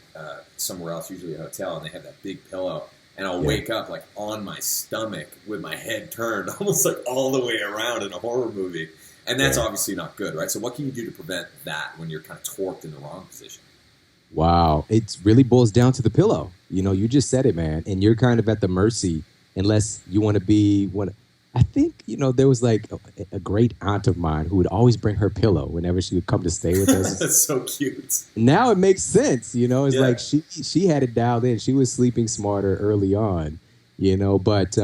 somewhere else, usually a hotel, and they have that big pillow, and I'll wake up like on my stomach with my head turned almost like all the way around in a horror movie. And that's obviously not good, right? So what can you do to prevent that when you're kind of torqued in the wrong position? Wow. It really boils down to the pillow. You just said it, man. And you're kind of at the mercy, unless you want to be one. I think, there was like a great aunt of mine who would always bring her pillow whenever she would come to stay with us. That's so cute. Now it makes sense. It's like she had it dialed in. She was sleeping smarter early on, but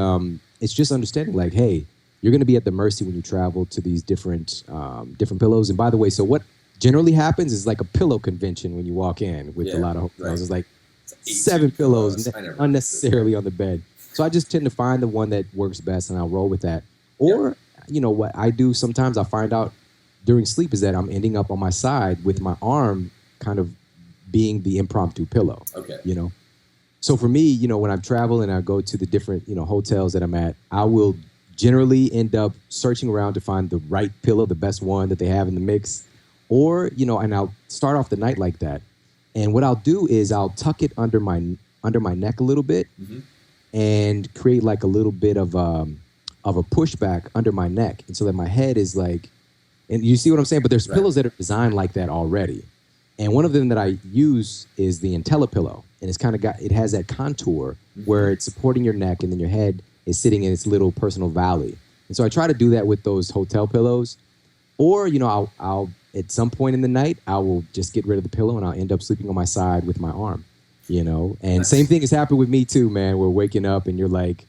it's just understanding like, hey, you're going to be at the mercy when you travel to these different pillows. And by the way, so what generally happens is like a pillow convention when you walk in with a lot of hotels. Right. It's like 7 pillows unnecessarily on the bed. So I just tend to find the one that works best, and I'll roll with that. Or, what I do sometimes I find out during sleep is that I'm ending up on my side with my arm kind of being the impromptu pillow. Okay. So for me, when I travel and I go to the different, hotels that I'm at, I will generally end up searching around to find the right pillow, the best one that they have in the mix. Or, and I'll start off the night like that. And what I'll do is I'll tuck it under my neck a little bit. And create like a little bit of a pushback under my neck, and so that my head is like, and you see what I'm saying? But there's pillows that are designed like that already. And one of them that I use is the IntelliPillow, and it has that contour where it's supporting your neck, and then your head is sitting in its little personal valley. And so I try to do that with those hotel pillows. Or, I'll at some point in the night, I will just get rid of the pillow and I'll end up sleeping on my side with my arm. And same thing has happened with me too, man. We're waking up and you're like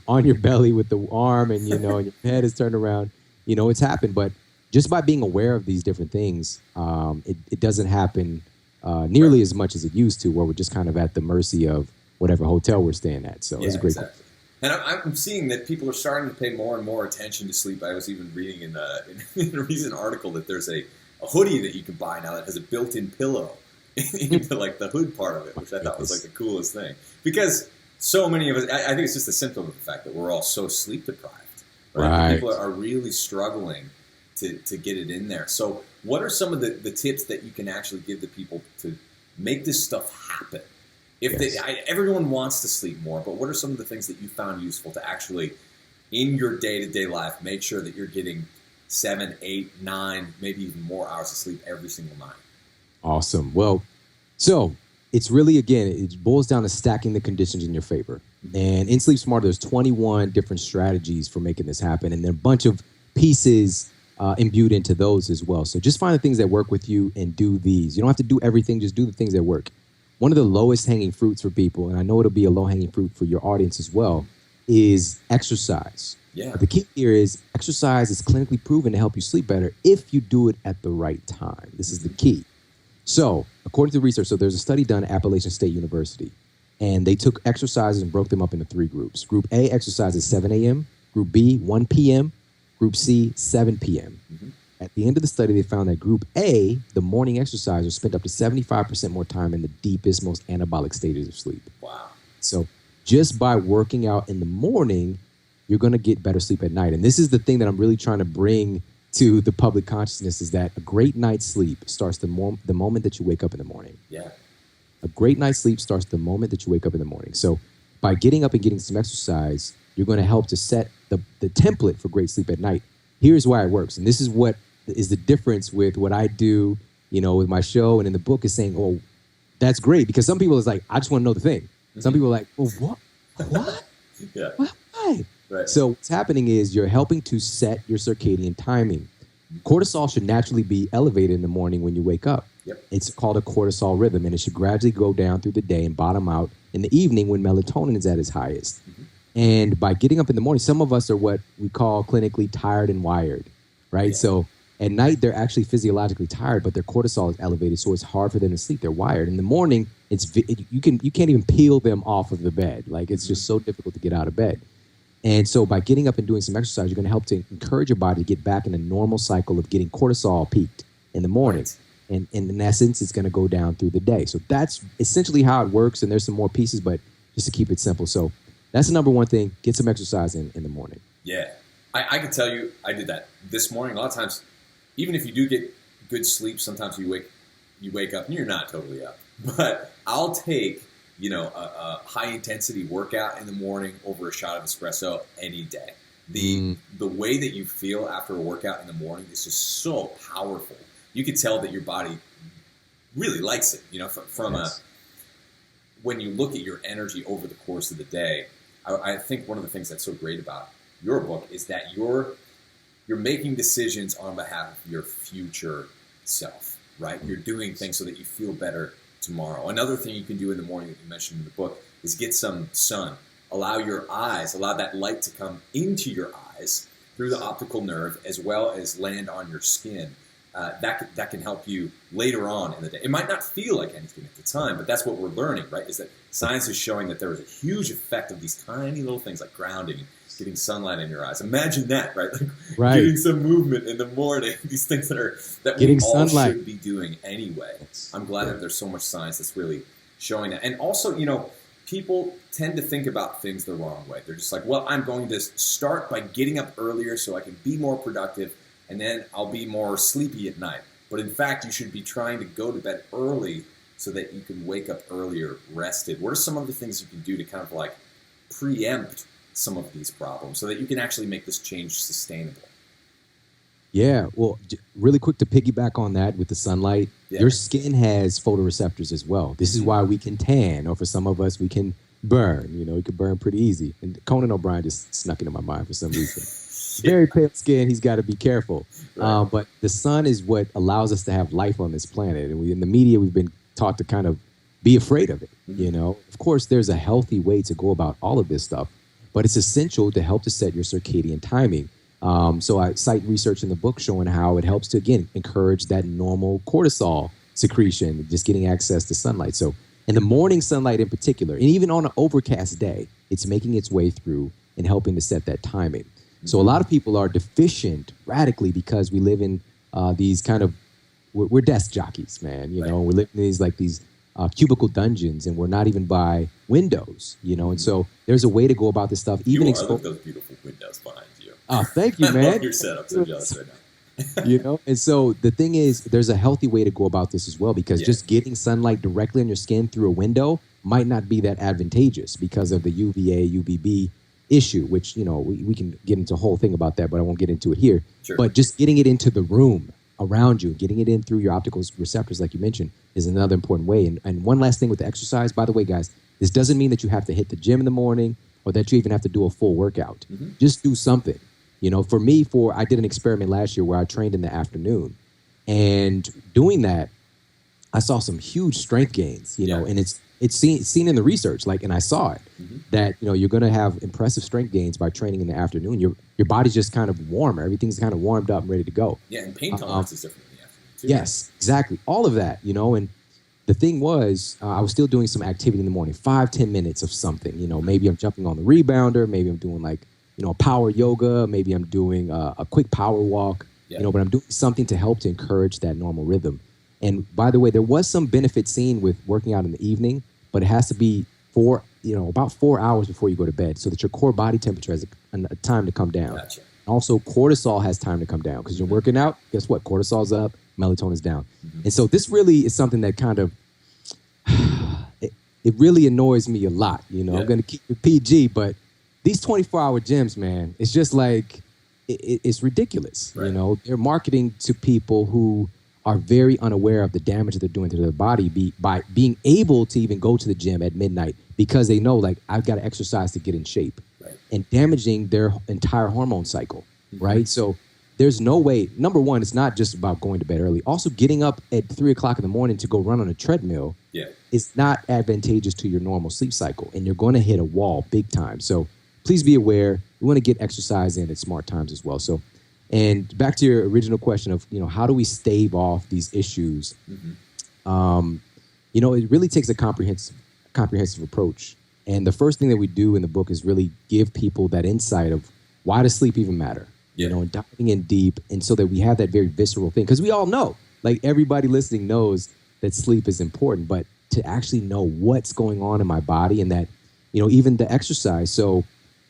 on your belly with the arm, and and your head is turned around. It's happened, but just by being aware of these different things, it doesn't happen nearly as much as it used to, where we're just kind of at the mercy of whatever hotel we're staying at. So it's a great question. And I'm seeing that people are starting to pay more and more attention to sleep. I was even reading in a recent article that there's a hoodie that you can buy now that has a built-in pillow into like the hood part of it, which I thought was like the coolest thing. Because so many of us, I think it's just a symptom of the fact that we're all so sleep deprived. Right? People are really struggling to get it in there. So what are some of the tips that you can actually give to people to make this stuff happen? Everyone wants to sleep more, but what are some of the things that you found useful to actually, in your day-to-day life, make sure that you're getting 7, 8, 9, maybe even more hours of sleep every single night? Awesome. Well, so it's really, again, it boils down to stacking the conditions in your favor. And in Sleep Smarter, there's 21 different strategies for making this happen, and then a bunch of pieces imbued into those as well. So just find the things that work with you and do these. You don't have to do everything, just do the things that work. One of the lowest hanging fruits for people, and I know it'll be a low hanging fruit for your audience as well, is exercise. Yeah. But the key here is exercise is clinically proven to help you sleep better if you do it at the right time. This is the key. So, according to the research, there's a study done at Appalachian State University, and they took exercises and broke them up into 3 groups. Group A exercises 7 a.m., Group B, 1 p.m., Group C, 7 p.m. At the end of the study, they found that group A, the morning exercisers, spent up to 75% more time in the deepest, most anabolic stages of sleep. Wow. So just by working out in the morning, you're going to get better sleep at night. And this is the thing that I'm really trying to bring to the public consciousness, is that a great night's sleep starts the moment that you wake up in the morning. Yeah. A great night's sleep starts the moment that you wake up in the morning. So by getting up and getting some exercise, you're going to help to set the template for great sleep at night. Here's why it works. And this is what is the difference with what I do, with my show and in the book, is saying, oh, that's great. Because some people is like, I just want to know the thing. Mm-hmm. Some people are like, well, what? What? Yeah. Why? Right. So what's happening is you're helping to set your circadian timing. Cortisol should naturally be elevated in the morning when you wake up. Yep. It's called a cortisol rhythm, and it should gradually go down through the day and bottom out in the evening when melatonin is at its highest. Mm-hmm. And by getting up in the morning, some of us are what we call clinically tired and wired, right? Yeah. So at night, they're actually physiologically tired, but their cortisol is elevated, so it's hard for them to sleep. They're wired. In the morning, you can't even peel them off of the bed. Like, it's just so difficult to get out of bed. And so by getting up and doing some exercise, you're going to help to encourage your body to get back in a normal cycle of getting cortisol peaked in the morning. Right. And in essence, it's going to go down through the day. So that's essentially how it works. And there's some more pieces, but just to keep it simple. So that's the number one thing. Get some exercise in the morning. Yeah. I can tell you, I did that this morning. A lot of times, even if you do get good sleep, sometimes you wake up and you're not totally up. But I'll take, a high intensity workout in the morning over a shot of espresso any day. The way that you feel after a workout in the morning is just so powerful. You can tell that your body really likes it. Yes. When you look at your energy over the course of the day, I think one of the things that's so great about your book is that you're making decisions on behalf of your future self, right? You're doing things so that you feel better tomorrow. Another thing you can do in the morning that you mentioned in the book is get some sun. Allow that light to come into your eyes through the optical nerve, as well as land on your skin. That can help you later on in the day. It might not feel like anything at the time, but that's what we're learning, right? Is that science is showing that there is a huge effect of these tiny little things like grounding and getting sunlight in your eyes. Imagine that, right? Like getting some movement in the morning. These things that we all sunlight should be doing anyway. I'm glad that there's so much science that's really showing that. And also, people tend to think about things the wrong way. They're just like, well, I'm going to start by getting up earlier so I can be more productive, and then I'll be more sleepy at night. But in fact, you should be trying to go to bed early so that you can wake up earlier, rested. What are some of the things you can do to kind of like preempt some of these problems so that you can actually make this change sustainable? Yeah, well, really quick to piggyback on that with the sunlight, your skin has photoreceptors as well. This is why we can tan, or for some of us, we can burn. We can burn pretty easy. And Conan O'Brien just snuck into my mind for some reason. Very pale skin, he's got to be careful. Right. But the sun is what allows us to have life on this planet. And in the media, we've been taught to kind of be afraid of it. Of course, there's a healthy way to go about all of this stuff, but it's essential to help to set your circadian timing. So I cite research in the book showing how it helps to, again, encourage that normal cortisol secretion, just getting access to sunlight. So in the morning sunlight in particular, and even on an overcast day, it's making its way through and helping to set that timing. So a lot of people are deficient radically because we live in these kind of, we're desk jockeys, man. We're living in these cubicle dungeons, and we're not even by windows, and so there's a way to go about this stuff. Even I love those beautiful windows behind you. Oh, thank you, man. I love your setup. So jealous right now. And so the thing is, there's a healthy way to go about this as well, because just getting sunlight directly on your skin through a window might not be that advantageous because of the UVA, UVB issue, which, we can get into a whole thing about that, but I won't get into it here. Sure. But just getting it into the room around you, getting it in through your optical receptors, like you mentioned, is another important way. And one last thing with the exercise, by the way, guys, this doesn't mean that you have to hit the gym in the morning or that you even have to do a full workout. Mm-hmm. Just do something. For me, I did an experiment last year where I trained in the afternoon, and doing that, I saw some huge strength gains, and it's seen in the research, and I saw it, that, you're going to have impressive strength gains by training in the afternoon. Your body's just kind of warmer. Everything's kind of warmed up and ready to go. Yeah, and pain tolerance is different in the afternoon, too. Yes, exactly. All of that, and the thing was, I was still doing some activity in the morning, 5-10 minutes of something. Maybe I'm jumping on the rebounder. Maybe I'm doing power yoga. Maybe I'm doing a quick power walk. but I'm doing something to help to encourage that normal rhythm. And by the way, there was some benefit seen with working out in the evening, but it has to be about 4 hours before you go to bed so that your core body temperature has a time to come down. Gotcha. Also, cortisol has time to come down because you're working out. Guess what? Cortisol's up, melatonin is down. And so this really is something that kind of, it really annoys me a lot. I'm going to keep it PG, but these 24-hour gyms, man, it's just like, it's ridiculous. Right. They're marketing to people who are very unaware of the damage that they're doing to their body by being able to even go to the gym at midnight because they know, like, I've got to exercise to get in shape, and damaging their entire hormone cycle, right? So there's no way. Number one, it's not just about going to bed early. Also, getting up at 3 o'clock in the morning to go run on a treadmill is not advantageous to your normal sleep cycle, and you're going to hit a wall big time. So please be aware. We want to get exercise in at smart times as well. So, and back to your original question of, how do we stave off these issues? It really takes a comprehensive approach. And the first thing that we do in the book is really give people that insight of why does sleep even matter? And diving in deep, and so that we have that very visceral thing. Because we all know, like, everybody listening knows that sleep is important, but to actually know what's going on in my body, and that, even the exercise. So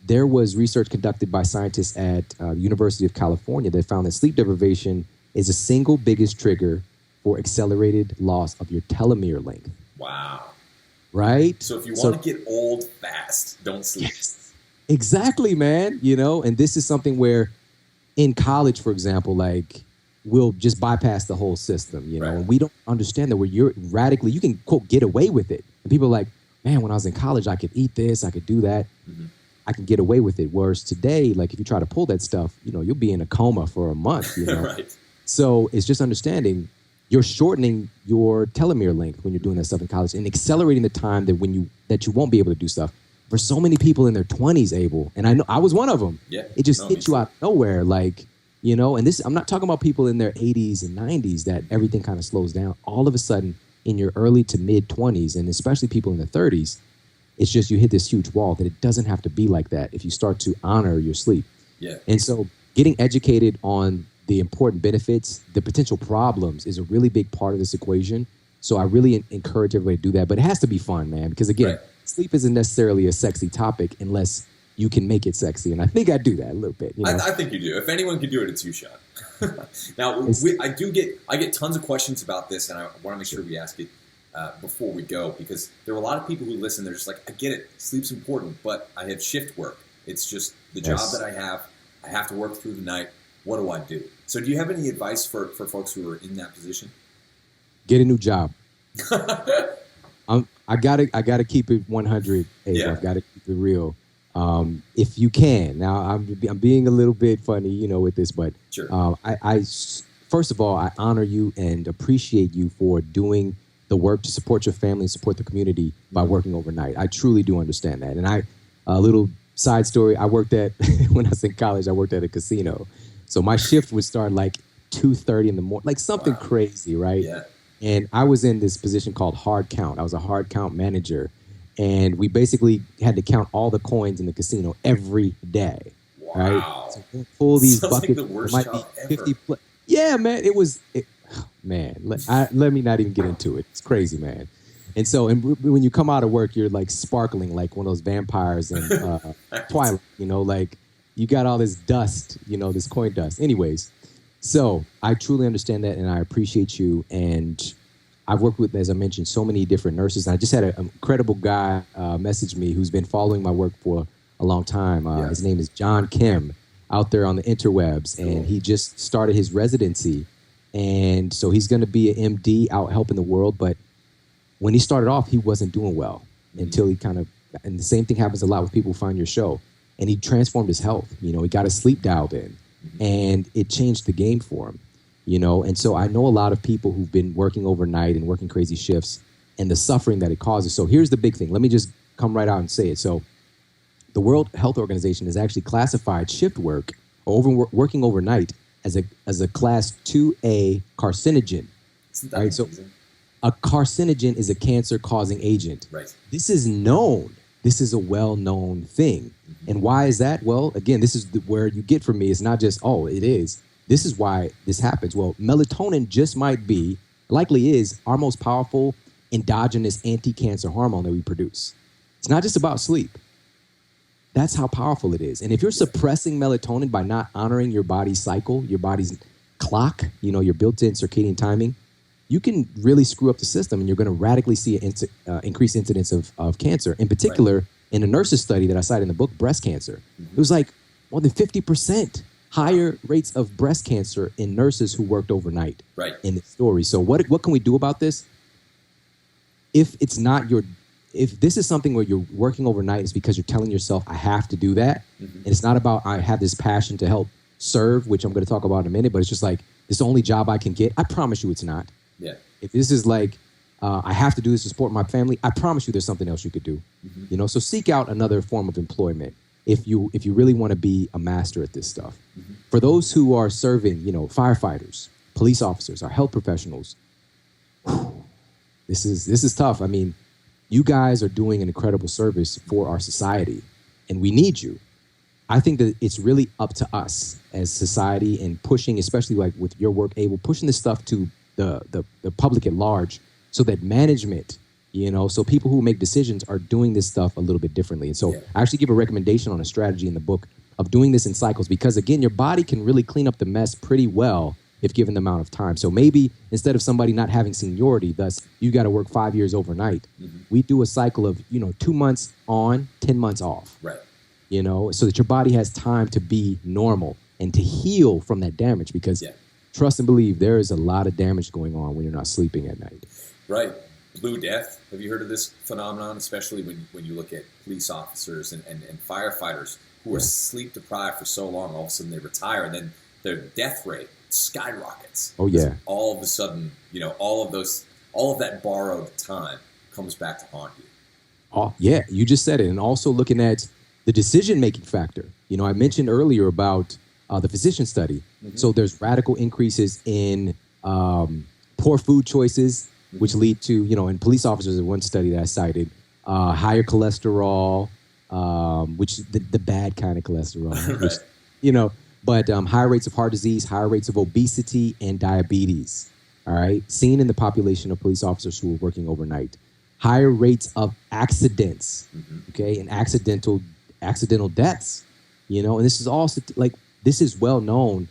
there was research conducted by scientists at the University of California that found that sleep deprivation is the single biggest trigger for accelerated loss of your telomere length. Wow. Right? So if you want to get old fast, don't sleep. Yes, exactly, man. And this is something where in college, for example, like, we'll just bypass the whole system, and we don't understand that you can, quote, get away with it. And people are like, man, when I was in college, I could eat this, I could do that. I can get away with it. Whereas today, like, if you try to pull that stuff, you'll be in a coma for a month, Right. So it's just understanding you're shortening your telomere length when you're doing that stuff in college, and accelerating the time that you won't be able to do stuff. For so many people in their 20s, Abel, and I know I was one of them. Yeah. It just hits you out of nowhere, like, and this, I'm not talking about people in their 80s and 90s that everything kind of slows down. All of a sudden, in your early to mid 20s, and especially people in their 30s, it's just you hit this huge wall that it doesn't have to be like that if you start to honor your sleep. Yeah. And so getting educated on the important benefits, the potential problems, is a really big part of this equation. So I really encourage everybody to do that. But it has to be fun, man, because again, sleep isn't necessarily a sexy topic unless you can make it sexy. And I think I do that a little bit. I think you do. If anyone can do it, it's you, Shawn. Now, I get tons of questions about this, and I want to make sure we ask it before we go, because there are a lot of people who listen. They're just like, I get it. Sleep's important, but I have shift work. It's just the job that I have. I have to work through the night. What do I do? So do you have any advice for folks who are in that position? Get a new job. I gotta keep it 100. I've got to keep it real. If you can. Now, I'm being a little bit funny, with this, but sure. I first of all, I honor you and appreciate you for doing the work to support your family and support the community by working overnight. I truly do understand that. And a little side story, when I was in college, I worked at a casino. So my shift would start like 2:30 in the morning, like something crazy, right? Yeah. And I was in this position called hard count. I was a hard count manager. And we basically had to count all the coins in the casino every day. Wow. Right? So we'll pull these Sounds buckets. like the worst might job be 50 ever. Yeah, man. Let me not even get into it. It's crazy, man. And so when you come out of work, you're like sparkling like one of those vampires in Twilight, like you got all this dust, this coin dust. Anyways, so I truly understand that, and I appreciate you. And I've worked with, as I mentioned, so many different nurses. And I just had an incredible guy message me who's been following my work for a long time. His name is John Kim, out there on the interwebs, and he just started his residency. And so he's going to be an MD out helping the world. But when he started off, he wasn't doing well until he and the same thing happens a lot with people who find your show. And he transformed his health. He got his sleep dialed in, and it changed the game for him. And so I know a lot of people who've been working overnight and working crazy shifts and the suffering that it causes. So here's the big thing. Let me just come right out and say it. So the World Health Organization has actually classified shift work or working overnight as a class 2A carcinogen. Isn't that amazing? So a carcinogen is a cancer-causing agent. Right. This is known. This is a well-known thing. And why is that? Well, again, this is where you get from me. It's not just, it is. this is why this happens. Well, melatonin just might be, likely is, our most powerful endogenous anti-cancer hormone that we produce. It's not just about sleep. That's how powerful it is. And if you're suppressing melatonin by not honoring your body's cycle, your body's clock, your built-in circadian timing, you can really screw up the system, and you're going to radically see an increased incidence of cancer. In particular, in a nurse's study that I cited in the book, breast cancer, it was like more than 50% higher rates of breast cancer in nurses who worked overnight in the story. So what can we do about this? If this is something where you're working overnight, it's because you're telling yourself, I have to do that. And it's not about, I have this passion to help serve, which I'm going to talk about in a minute, but it's just like, it's the only job I can get. I promise you it's not. Yeah. If this is like, I have to do this to support my family, I promise you there's something else you could do. So seek out another form of employment if you really want to be a master at this stuff. For those who are serving, firefighters, police officers, our health professionals, this is tough. I mean, you guys are doing an incredible service for our society, and we need you. I think that it's really up to us as society, and pushing, especially like with your work, Abel, pushing this stuff to the public at large, so that management, so people who make decisions are doing this stuff a little bit differently. And so I actually give a recommendation on a strategy in the book of doing this in cycles, because again, your body can really clean up the mess pretty well if given the amount of time. So maybe instead of somebody not having seniority, thus you got to work 5 years overnight, we do a cycle of, 2 months on, 10 months off. Right. So that your body has time to be normal and to heal from that damage, because trust and believe, there is a lot of damage going on when you're not sleeping at night. Right. Blue death. Have you heard of this phenomenon, especially when you look at police officers and firefighters who are sleep deprived for so long, all of a sudden they retire, and then their death rate skyrockets. Oh, yeah. All of a sudden, all of that borrowed time comes back to haunt you. Oh, yeah. You just said it. And also looking at the decision-making factor. I mentioned earlier about the physician study. So there's radical increases in poor food choices, which lead to, in police officers, in one study that I cited, higher cholesterol, which the bad kind of cholesterol, which, but higher rates of heart disease, higher rates of obesity and diabetes, all right, seen in the population of police officers who are working overnight. Higher rates of accidents, okay, and accidental deaths, and this is also this is well known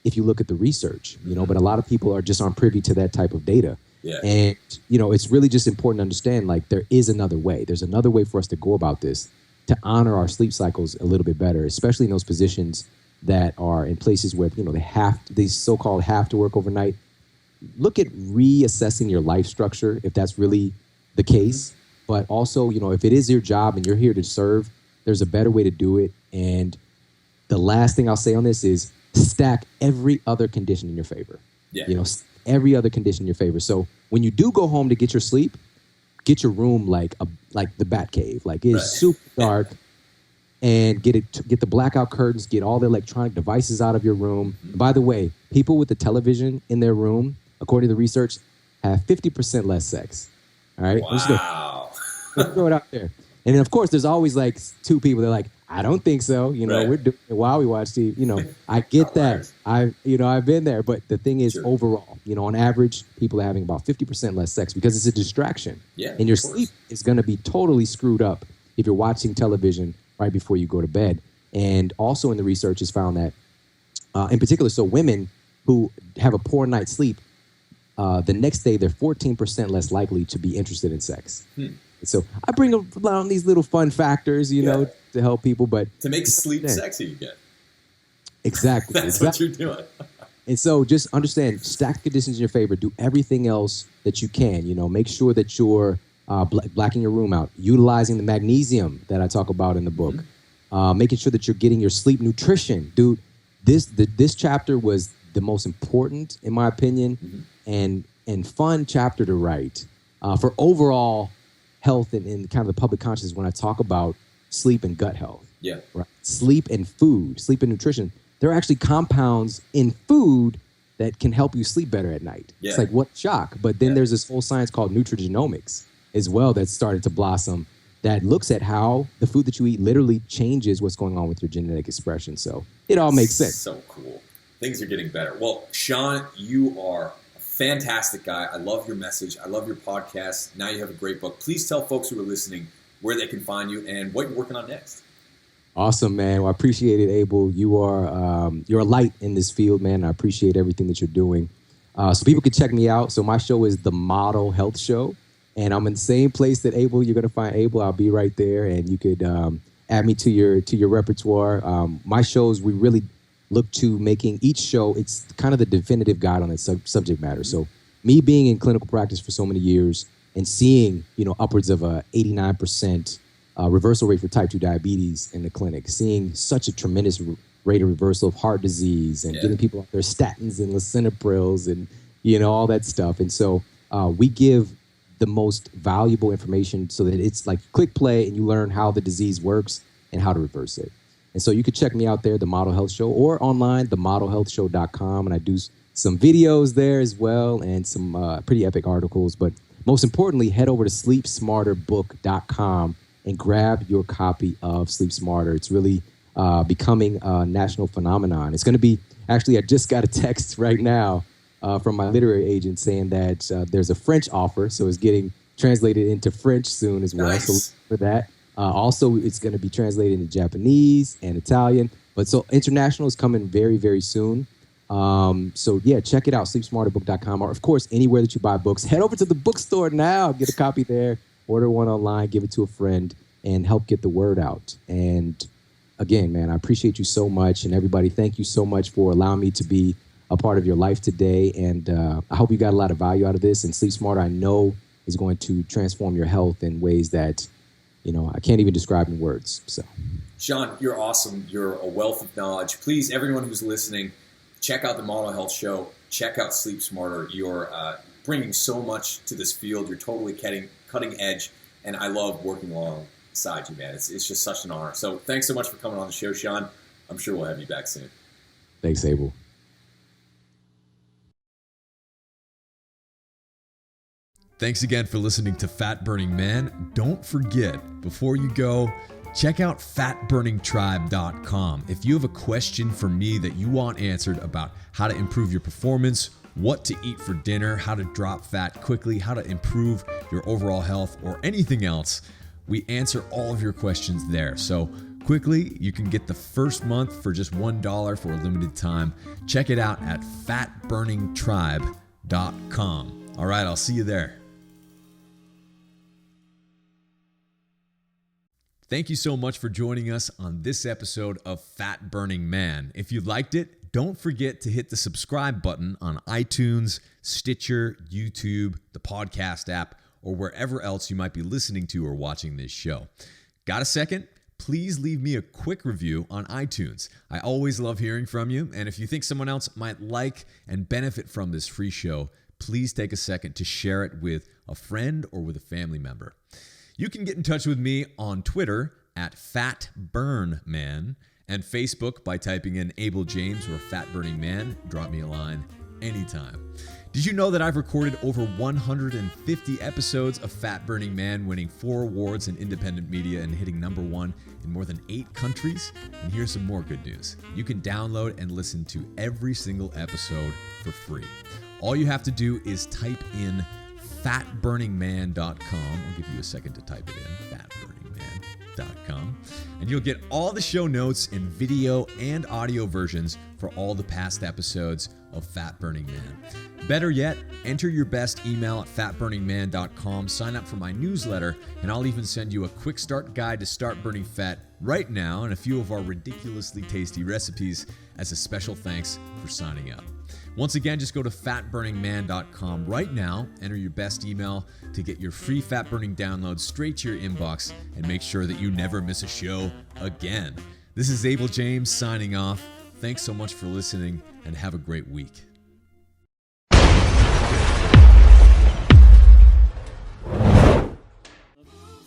if you look at the research, but a lot of people aren't privy to that type of data. Yeah. And, it's really just important to understand, there is another way. There's another way for us to go about this, to honor our sleep cycles a little bit better, especially in those positions that are in places where, these so-called have to work overnight. Look at reassessing your life structure, if that's really the case. But also, if it is your job and you're here to serve, there's a better way to do it. And the last thing I'll say on this is stack every other condition in your favor. Yeah. Every other condition in your favor. So when you do go home to get your sleep, get your room like the Bat Cave. It's super dark, and get the blackout curtains, get all the electronic devices out of your room. By the way, people with the television in their room, according to the research, have 50% less sex. All right. Wow. Let's throw it out there. And then, of course, there's always two people that are like, I don't think so. We're doing it while we watch TV. I get that. I've been there. But the thing is, overall, on average, people are having about 50% less sex because it's a distraction. Yeah. And your sleep is going to be totally screwed up if you're watching television right before you go to bed. And also in the research is found that, in particular, so women who have a poor night's sleep, the next day they're 14% less likely to be interested in sex. So I bring around these little fun factors, to help people, but to make sleep sexy again. Exactly. That's what you're doing. And so just understand, stack the conditions in your favor. Do everything else that you can. Make sure that you're blacking your room out, utilizing the magnesium that I talk about in the book, making sure that you're getting your sleep nutrition. Dude, this chapter was the most important, in my opinion, and fun chapter to write for overall health and kind of the public consciousness when I talk about sleep and gut health. Yeah. Right. Sleep and food, sleep and nutrition. There are actually compounds in food that can help you sleep better at night. Yeah. It's like, what shock. But then there's this whole science called nutrigenomics as well that started to blossom that looks at how the food that you eat literally changes what's going on with your genetic expression. So it all makes sense. So cool. Things are getting better. Well, Shawn, you are a fantastic guy. I love your message. I love your podcast. Now you have a great book. Please tell folks who are listening where they can find you and what you're working on next. Awesome, man. Well, I appreciate it, Abel. You are you're a light in this field, man. I appreciate everything that you're doing. So people can check me out. So my show is The Model Health Show, and I'm in the same place that Abel. You're gonna find Abel. I'll be right there, and you could add me to your repertoire. My shows, we really look to making each show. It's kind of the definitive guide on that subject matter. So me being in clinical practice for so many years and seeing upwards of a 89% reversal rate for type 2 diabetes in the clinic, seeing such a tremendous rate of reversal of heart disease and getting people off their statins and lisinoprils and, all that stuff. And so we give the most valuable information so that it's like click play and you learn how the disease works and how to reverse it. And so you can check me out there, The Model Health Show, or online, themodelhealthshow.com. And I do some videos there as well and some pretty epic articles. But most importantly, head over to sleepsmarterbook.com and grab your copy of Sleep Smarter. It's really becoming a national phenomenon. It's going to be, actually, I just got a text right now from my literary agent saying that there's a French offer, so it's getting translated into French soon as well. Nice. So for that. Also, it's going to be translated into Japanese and Italian. But so international is coming very, very soon. So yeah, check it out, sleepsmarterbook.com, or of course, anywhere that you buy books. Head over to the bookstore now, get a copy there, order one online, give it to a friend, and help get the word out. And again, man, I appreciate you so much. And everybody, thank you so much for allowing me to be a part of your life today. And I hope you got a lot of value out of this. And Sleep Smarter, I know, is going to transform your health in ways that I can't even describe in words. So, Shawn, you're awesome. You're a wealth of knowledge. Please, everyone who's listening, check out the Model Health Show. Check out Sleep Smarter. You're bringing so much to this field. You're totally cutting edge, and I love working alongside you, man. It's just such an honor. So thanks so much for coming on the show, Shawn. I'm sure we'll have you back soon. Thanks, Abel. Thanks again for listening to Fat Burning Man. Don't forget, before you go, check out fatburningtribe.com. If you have a question for me that you want answered about how to improve your performance, what to eat for dinner, how to drop fat quickly, how to improve your overall health, or anything else, we answer all of your questions there. So quickly, you can get the first month for just $1 for a limited time. Check it out at fatburningtribe.com. All right, I'll see you there. Thank you so much for joining us on this episode of Fat Burning Man. If you liked it, don't forget to hit the subscribe button on iTunes, Stitcher, YouTube, the podcast app, or wherever else you might be listening to or watching this show. Got a second? Please leave me a quick review on iTunes. I always love hearing from you, and if you think someone else might like and benefit from this free show, please take a second to share it with a friend or with a family member. You can get in touch with me on Twitter at FatBurnMan and Facebook by typing in Abel James or Fat Burning Man. Drop me a line anytime. Did you know that I've recorded over 150 episodes of Fat Burning Man, winning 4 awards in independent media and hitting #1 in more than 8 countries? And here's some more good news. You can download and listen to every single episode for free. All you have to do is type in fatburningman.com. I'll give you a second to type it in, fatburningman.com. And you'll get all the show notes in video and audio versions for all the past episodes of Fat Burning Man. Better yet, enter your best email at fatburningman.com, sign up for my newsletter, and I'll even send you a quick start guide to start burning fat right now and a few of our ridiculously tasty recipes as a special thanks for signing up. Once again, just go to fatburningman.com right now, enter your best email to get your free fat burning download straight to your inbox and make sure that you never miss a show again. This is Abel James signing off. Thanks so much for listening and have a great week.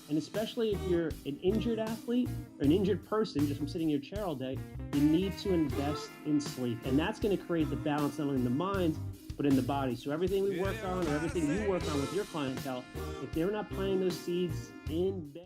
And especially if you're an injured athlete or an injured person just from sitting in your chair all day, you need to invest in sleep. And that's going to create the balance not only in the mind, but in the body. So everything we work on or everything you work on with your clientele, if they're not planting those seeds in bed.